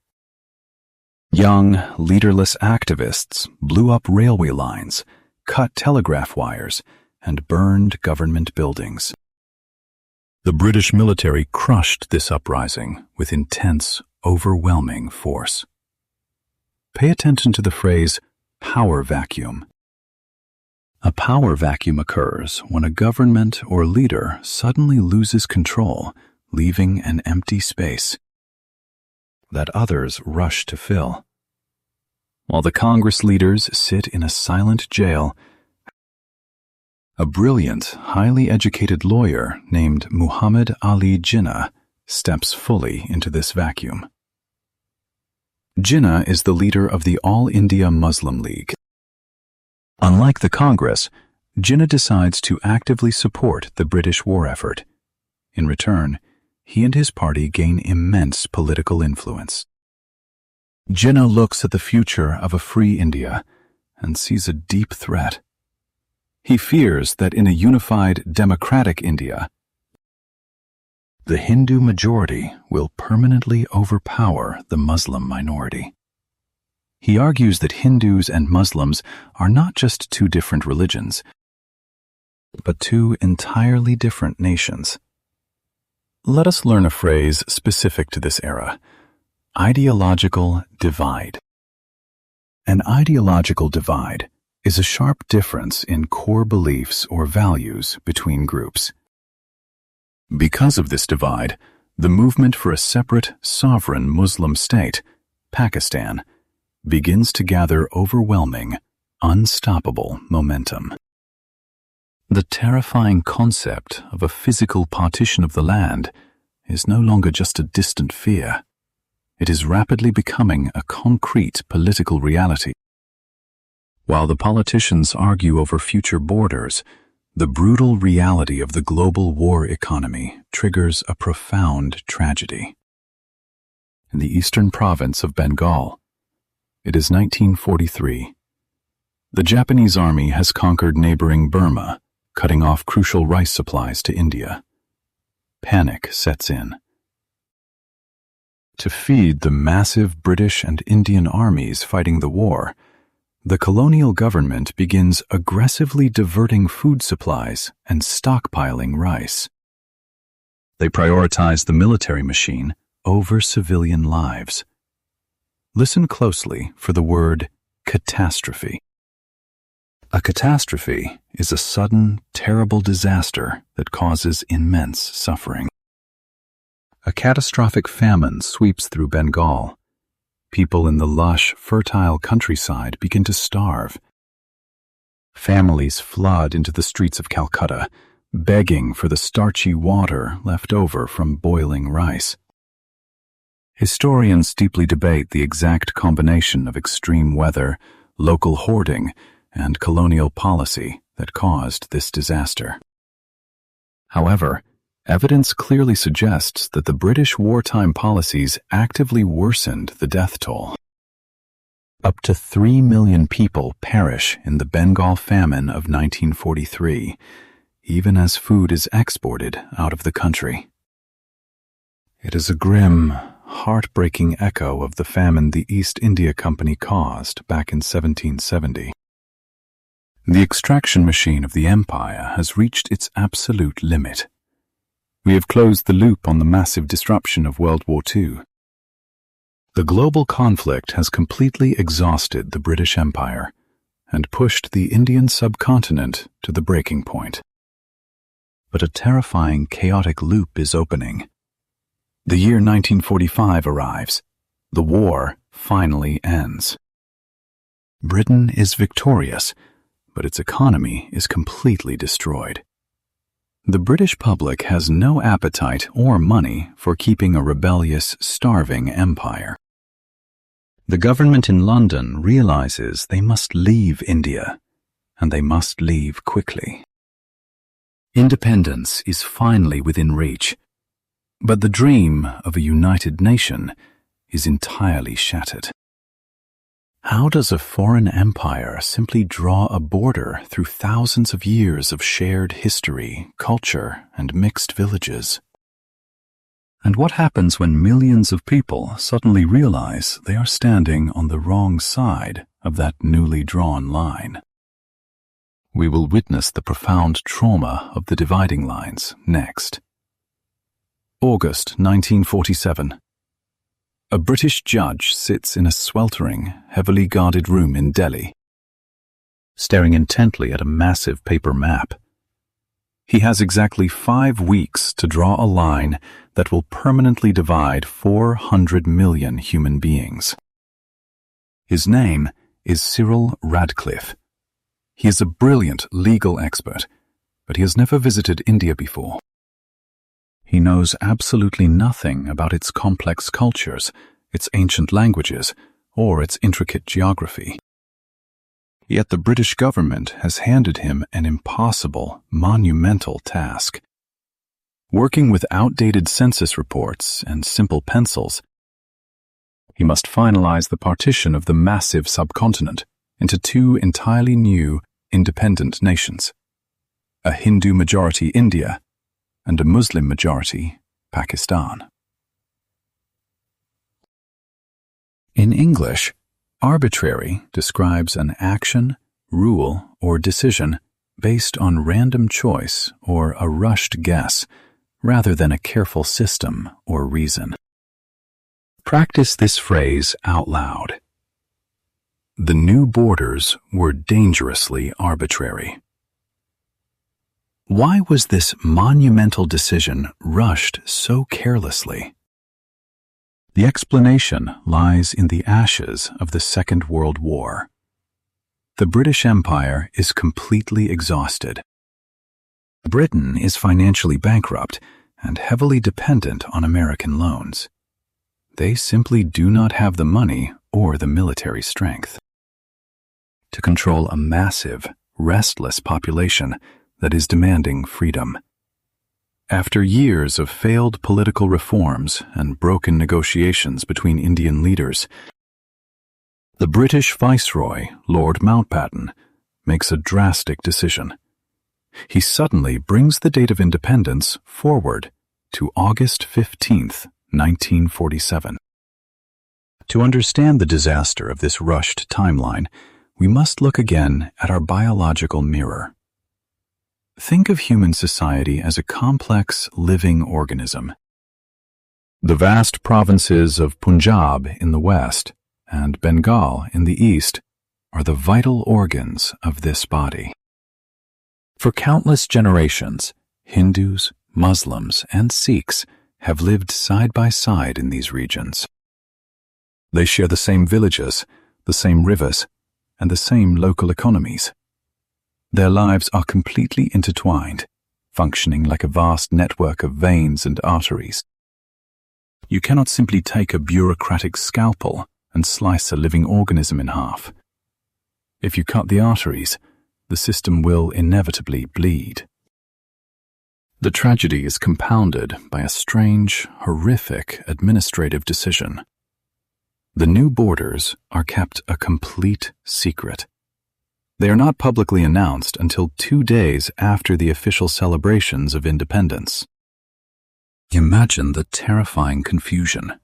Young, leaderless activists blew up railway lines, cut telegraph wires, and burned government buildings. The British military crushed this uprising with intense, overwhelming force. Pay attention to the phrase, Power vacuum. A power vacuum occurs when a government or leader suddenly loses control, leaving an empty space that others rush to fill. While the Congress leaders sit in a silent jail, a brilliant, highly educated lawyer named Muhammad Ali Jinnah steps fully into this vacuum. Jinnah is the leader of the All India Muslim League. Unlike the Congress, Jinnah decides to actively support the British war effort. In return, he and his party gain immense political influence. Jinnah looks at the future of a free India and sees a deep threat. He fears that in a unified, democratic India, the Hindu majority will permanently overpower the Muslim minority. He argues that Hindus and Muslims are not just two different religions, but two entirely different nations. Let us learn a phrase specific to this era: ideological divide. An ideological divide is a sharp difference in core beliefs or values between groups. Because of this divide, the movement for a separate, sovereign Muslim state, Pakistan, begins to gather overwhelming, unstoppable momentum. The terrifying concept of a physical partition of the land is no longer just a distant fear. It is rapidly becoming a concrete political reality. While the politicians argue over future borders, the brutal reality of the global war economy triggers a profound tragedy. In the eastern province of Bengal, it is 1943. The Japanese army has conquered neighboring Burma, cutting off crucial rice supplies to India. Panic sets in. To feed the massive British and Indian armies fighting the war, the colonial government begins aggressively diverting food supplies and stockpiling rice. They prioritize the military machine over civilian lives. Listen closely for the word catastrophe. A catastrophe is a sudden, terrible disaster that causes immense suffering. A catastrophic famine sweeps through Bengal. People in the lush, fertile countryside begin to starve. Families flood into the streets of Calcutta, begging for the starchy water left over from boiling rice. Historians deeply debate the exact combination of extreme weather, local hoarding, and colonial policy that caused this disaster. However, evidence clearly suggests that the British wartime policies actively worsened the death toll. Up to 3 million people perish in the Bengal famine of 1943, even as food is exported out of the country. It is a grim, heartbreaking echo of the famine the East India Company caused back in 1770. The extraction machine of the empire has reached its absolute limit. We have closed the loop on the massive disruption of World War II. The global conflict has completely exhausted the British Empire and pushed the Indian subcontinent to the breaking point. But a terrifying, chaotic loop is opening. The year 1945 arrives. The war finally ends. Britain is victorious, but its economy is completely destroyed. The British public has no appetite or money for keeping a rebellious, starving empire. The government in London realizes they must leave India, and they must leave quickly. Independence is finally within reach, but the dream of a united nation is entirely shattered. How does a foreign empire simply draw a border through thousands of years of shared history, culture, and mixed villages? And what happens when millions of people suddenly realize they are standing on the wrong side of that newly drawn line? We will witness the profound trauma of the dividing lines next. August 1947. A British judge sits in a sweltering, heavily guarded room in Delhi. staring intently at a massive paper map. He has exactly 5 weeks to draw a line that will permanently divide 400 million human beings. His name is Cyril Radcliffe. He is a brilliant legal expert, but he has never visited India before. He knows absolutely nothing about its complex cultures, its ancient languages, or its intricate geography. Yet the British government has handed him an impossible, monumental task. Working with outdated census reports and simple pencils, he must finalize the partition of the massive subcontinent into 2 entirely new, independent nations: a Hindu-majority India and a Muslim-majority Pakistan. In English, arbitrary describes an action, rule, or decision based on random choice or a rushed guess, rather than a careful system or reason. Practice this phrase out loud. The new borders were dangerously arbitrary. Why was this monumental decision rushed so carelessly? The explanation lies in the ashes of the Second World War. The British Empire is completely exhausted. Britain is financially bankrupt and heavily dependent on American loans. They simply do not have the money or the military strength to control a massive, restless population that is demanding freedom. After years of failed political reforms and broken negotiations between Indian leaders, the British Viceroy, Lord Mountbatten, makes a drastic decision. He suddenly brings the date of independence forward to August 15th, 1947. To understand the disaster of this rushed timeline, we must look again at our biological mirror. Think of human society as a complex, living organism. The vast provinces of Punjab in the west and Bengal in the east are the vital organs of this body. For countless generations, Hindus, Muslims, and Sikhs have lived side by side in these regions. They share the same villages, the same rivers, and the same local economies. Their lives are completely intertwined, functioning like a vast network of veins and arteries. You cannot simply take a bureaucratic scalpel and slice a living organism in half. If you cut the arteries, the system will inevitably bleed. The tragedy is compounded by a strange, horrific administrative decision. The new borders are kept a complete secret. They are not publicly announced until 2 days after the official celebrations of independence. Imagine the terrifying confusion.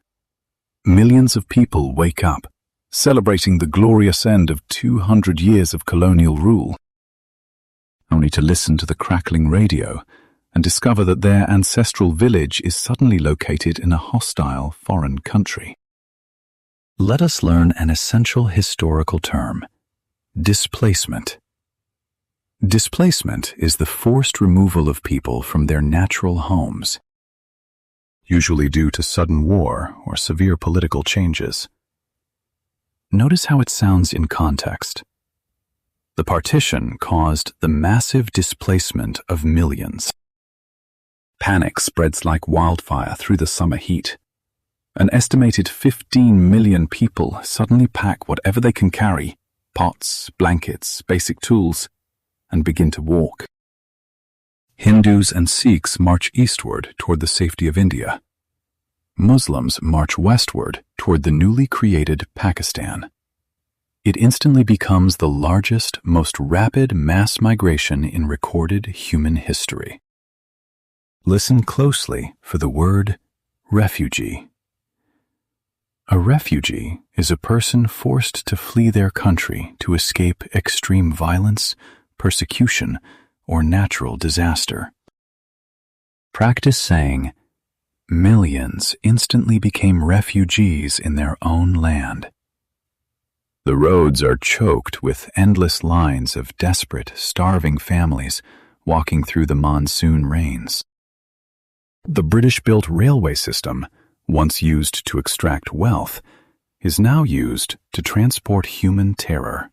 Millions of people wake up, celebrating the glorious end of 200 years of colonial rule, only to listen to the crackling radio and discover that their ancestral village is suddenly located in a hostile foreign country. Let us learn an essential historical term: displacement. Displacement is the forced removal of people from their natural homes, usually due to sudden war or severe political changes. Notice how it sounds in context. The partition caused the massive displacement of millions. Panic spreads like wildfire through the summer heat. An estimated 15 million people suddenly pack whatever they can carry, pots, blankets, basic tools, and begin to walk. Hindus and Sikhs march eastward toward the safety of India. Muslims march westward toward the newly created Pakistan. It instantly becomes the largest, most rapid mass migration in recorded human history. Listen closely for the word refugee. A refugee is a person forced to flee their country to escape extreme violence, persecution, or natural disaster. Practice saying, "Millions instantly became refugees in their own land." The roads are choked with endless lines of desperate, starving families walking through the monsoon rains. The British-built railway system, once used to extract wealth, is now used to transport human terror.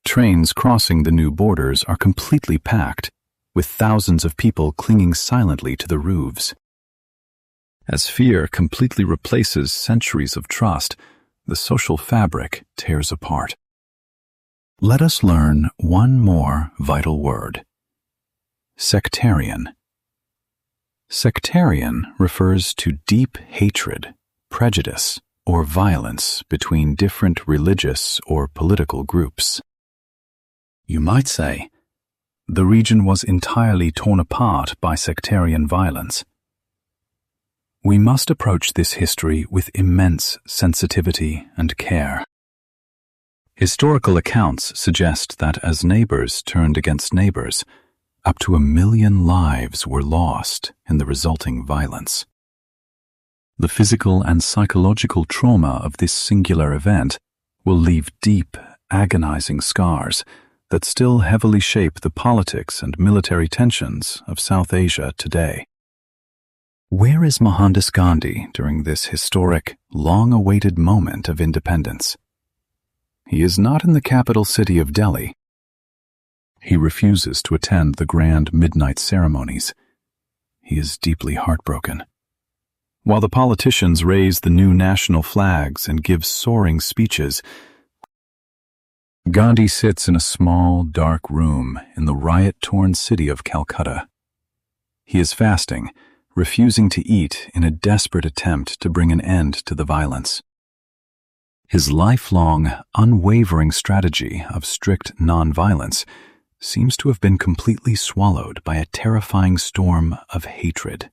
Trains crossing the new borders are completely packed, with thousands of people clinging silently to the roofs. As fear completely replaces centuries of trust, the social fabric tears apart. Let us learn one more vital word: sectarian. Sectarian refers to deep hatred, prejudice, or violence between different religious or political groups. You might say, the region was entirely torn apart by sectarian violence. We must approach this history with immense sensitivity and care. Historical accounts suggest that as neighbors turned against neighbors, up to 1 million lives were lost in the resulting violence. The physical and psychological trauma of this singular event will leave deep, agonizing scars that still heavily shape the politics and military tensions of South Asia today. Where is Mohandas Gandhi during this historic, long-awaited moment of independence? He is not in the capital city of Delhi. He refuses to attend the grand midnight ceremonies. He is deeply heartbroken. While the politicians raise the new national flags and give soaring speeches, Gandhi sits in a small, dark room in the riot-torn city of Calcutta. He is fasting, refusing to eat in a desperate attempt to bring an end to the violence. His lifelong, unwavering strategy of strict nonviolence seems to have been completely swallowed by a terrifying storm of hatred.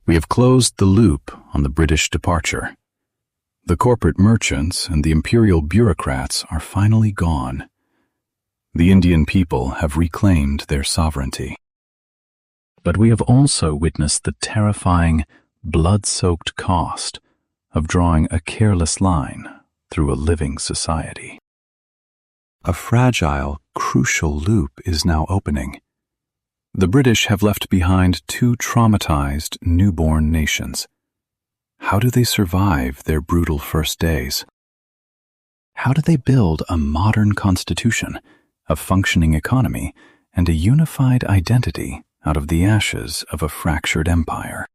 We have closed the loop on the British departure. The corporate merchants and the imperial bureaucrats are finally gone. The Indian people have reclaimed their sovereignty. But we have also witnessed the terrifying, blood-soaked cost of drawing a careless line through a living society. A fragile, crucial loop is now opening. The British have left behind 2 traumatized, newborn nations. How do they survive their brutal first days? How do they build a modern constitution, a functioning economy, and a unified identity out of the ashes of a fractured empire?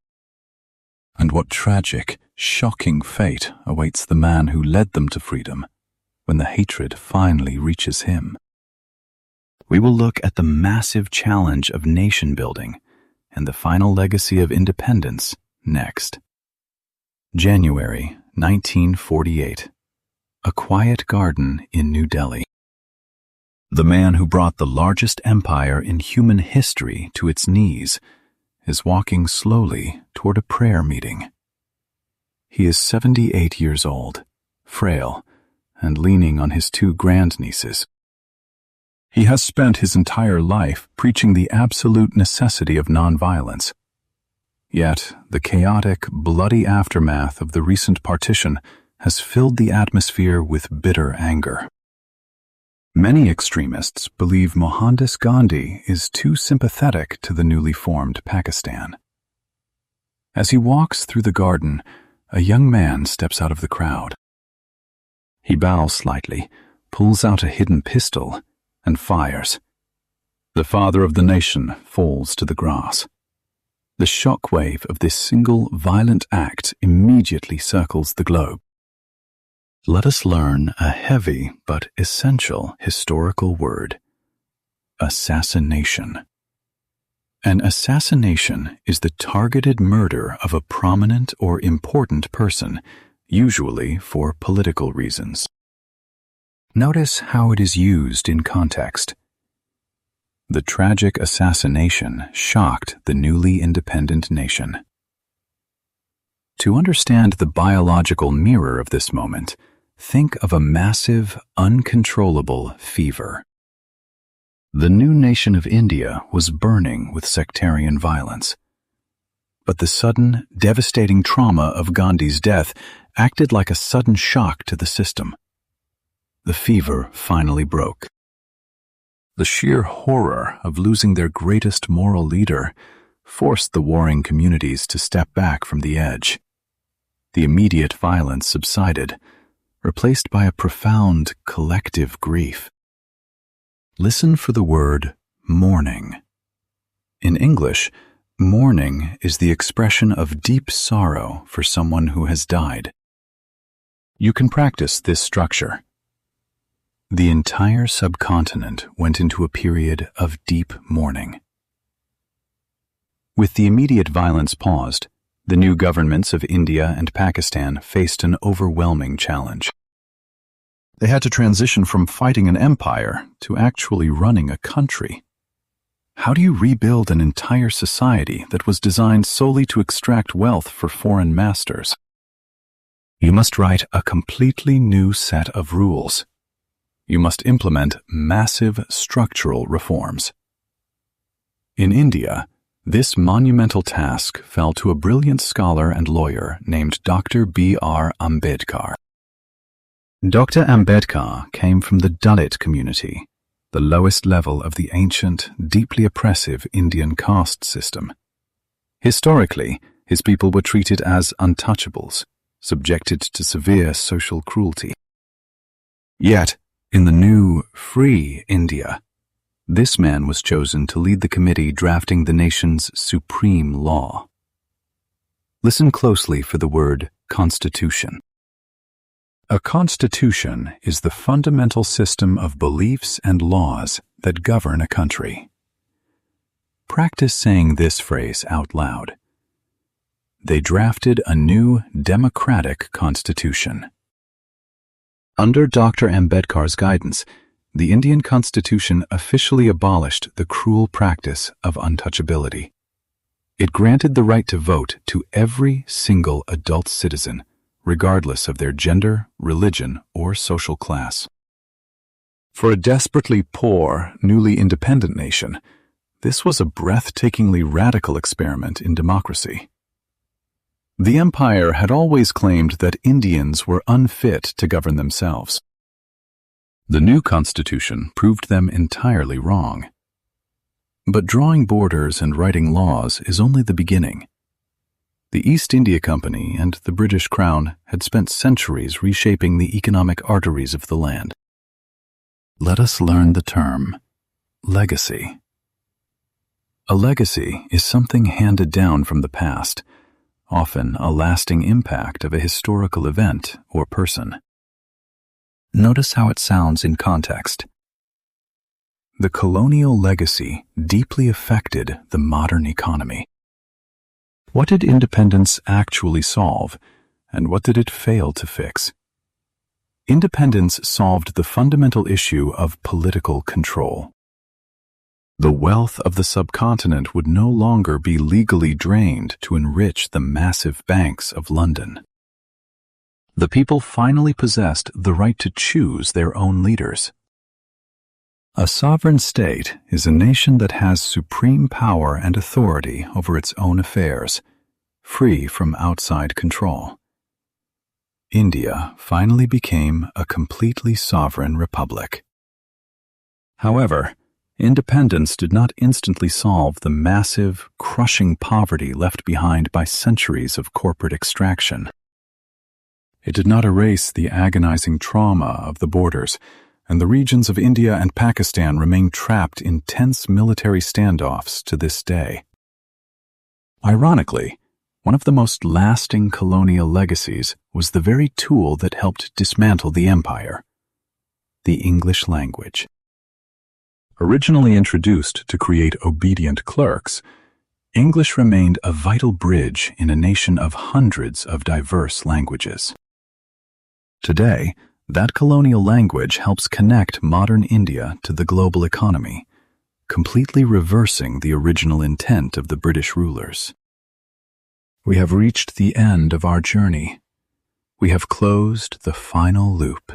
And what tragic, shocking fate awaits the man who led them to freedom when the hatred finally reaches him? We will look at the massive challenge of nation building and the final legacy of independence next. January 1948. A quiet garden in New Delhi. The man who brought the largest empire in human history to its knees is walking slowly toward a prayer meeting. He is 78 years old, frail, and leaning on his 2 grandnieces. He has spent his entire life preaching the absolute necessity of nonviolence. Yet, the chaotic, bloody aftermath of the recent partition has filled the atmosphere with bitter anger. Many extremists believe Mohandas Gandhi is too sympathetic to the newly formed Pakistan. As he walks through the garden, a young man steps out of the crowd. He bows slightly, pulls out a hidden pistol, and fires. The father of the nation falls to the grass. The shockwave of this single violent act immediately circles the globe. Let us learn a heavy but essential historical word: assassination. An assassination is the targeted murder of a prominent or important person, usually for political reasons. Notice how it is used in context. The tragic assassination shocked the newly independent nation. To understand the biological mirror of this moment, think of a massive, uncontrollable fever. The new nation of India was burning with sectarian violence. but the sudden, devastating trauma of Gandhi's death acted like a sudden shock to the system. The fever finally broke. The sheer horror of losing their greatest moral leader forced the warring communities to step back from the edge. The immediate violence subsided, replaced by a profound collective grief. Listen for the word mourning. In English, mourning is the expression of deep sorrow for someone who has died. You can practice this structure. The entire subcontinent went into a period of deep mourning. With the immediate violence paused, the new governments of India and Pakistan faced an overwhelming challenge. They had to transition from fighting an empire to actually running a country. How do you rebuild an entire society that was designed solely to extract wealth for foreign masters? You must write a completely new set of rules. You must implement massive structural reforms. In India, this monumental task fell to a brilliant scholar and lawyer named Dr. B.R. Ambedkar. Dr. Ambedkar came from the Dalit community, the lowest level of the ancient, deeply oppressive Indian caste system. Historically, his people were treated as untouchables, subjected to severe social cruelty. Yet, in the new, free India, this man was chosen to lead the committee drafting the nation's supreme law. Listen closely for the word constitution. A constitution is the fundamental system of beliefs and laws that govern a country. Practice saying this phrase out loud. They drafted a new democratic constitution. Under Dr. Ambedkar's guidance, the Indian Constitution officially abolished the cruel practice of untouchability. It granted the right to vote to every single adult citizen, regardless of their gender, religion, or social class. For a desperately poor, newly independent nation, this was a breathtakingly radical experiment in democracy. The empire had always claimed that Indians were unfit to govern themselves. The new constitution proved them entirely wrong. But drawing borders and writing laws is only the beginning. The East India Company and the British Crown had spent centuries reshaping the economic arteries of the land. Let us learn the term legacy. A legacy is something handed down from the past, often a lasting impact of a historical event or person. Notice how it sounds in context. The colonial legacy deeply affected the modern economy. What did independence actually solve, and what did it fail to fix? Independence solved the fundamental issue of political control. The wealth of the subcontinent would no longer be legally drained to enrich the massive banks of London. The people finally possessed the right to choose their own leaders. A sovereign state is a nation that has supreme power and authority over its own affairs, free from outside control. India finally became a completely sovereign republic. However, independence did not instantly solve the massive, crushing poverty left behind by centuries of corporate extraction. It did not erase the agonizing trauma of the borders, and the regions of India and Pakistan remain trapped in tense military standoffs to this day. Ironically, one of the most lasting colonial legacies was the very tool that helped dismantle the empire: the English language. Originally introduced to create obedient clerks, English remained a vital bridge in a nation of hundreds of diverse languages. Today, that colonial language helps connect modern India to the global economy, completely reversing the original intent of the British rulers. We have reached the end of our journey. We have closed the final loop.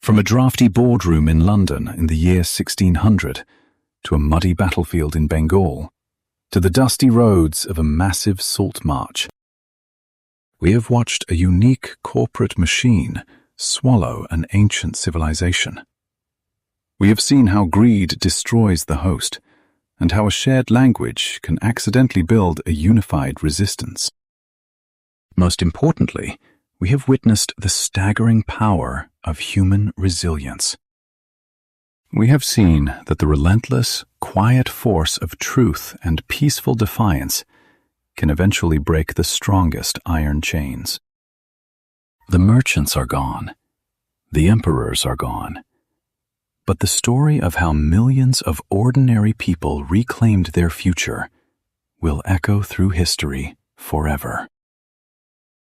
From a drafty boardroom in London in the year 1600 to a muddy battlefield in Bengal, to the dusty roads of a massive salt march. We have watched a unique corporate machine swallow an ancient civilization. We have seen how greed destroys the host, and how a shared language can accidentally build a unified resistance. Most importantly, we have witnessed the staggering power of human resilience. We have seen that the relentless, quiet force of truth and peaceful defiance can eventually break the strongest iron chains. The merchants are gone. The emperors are gone. But the story of how millions of ordinary people reclaimed their future will echo through history forever.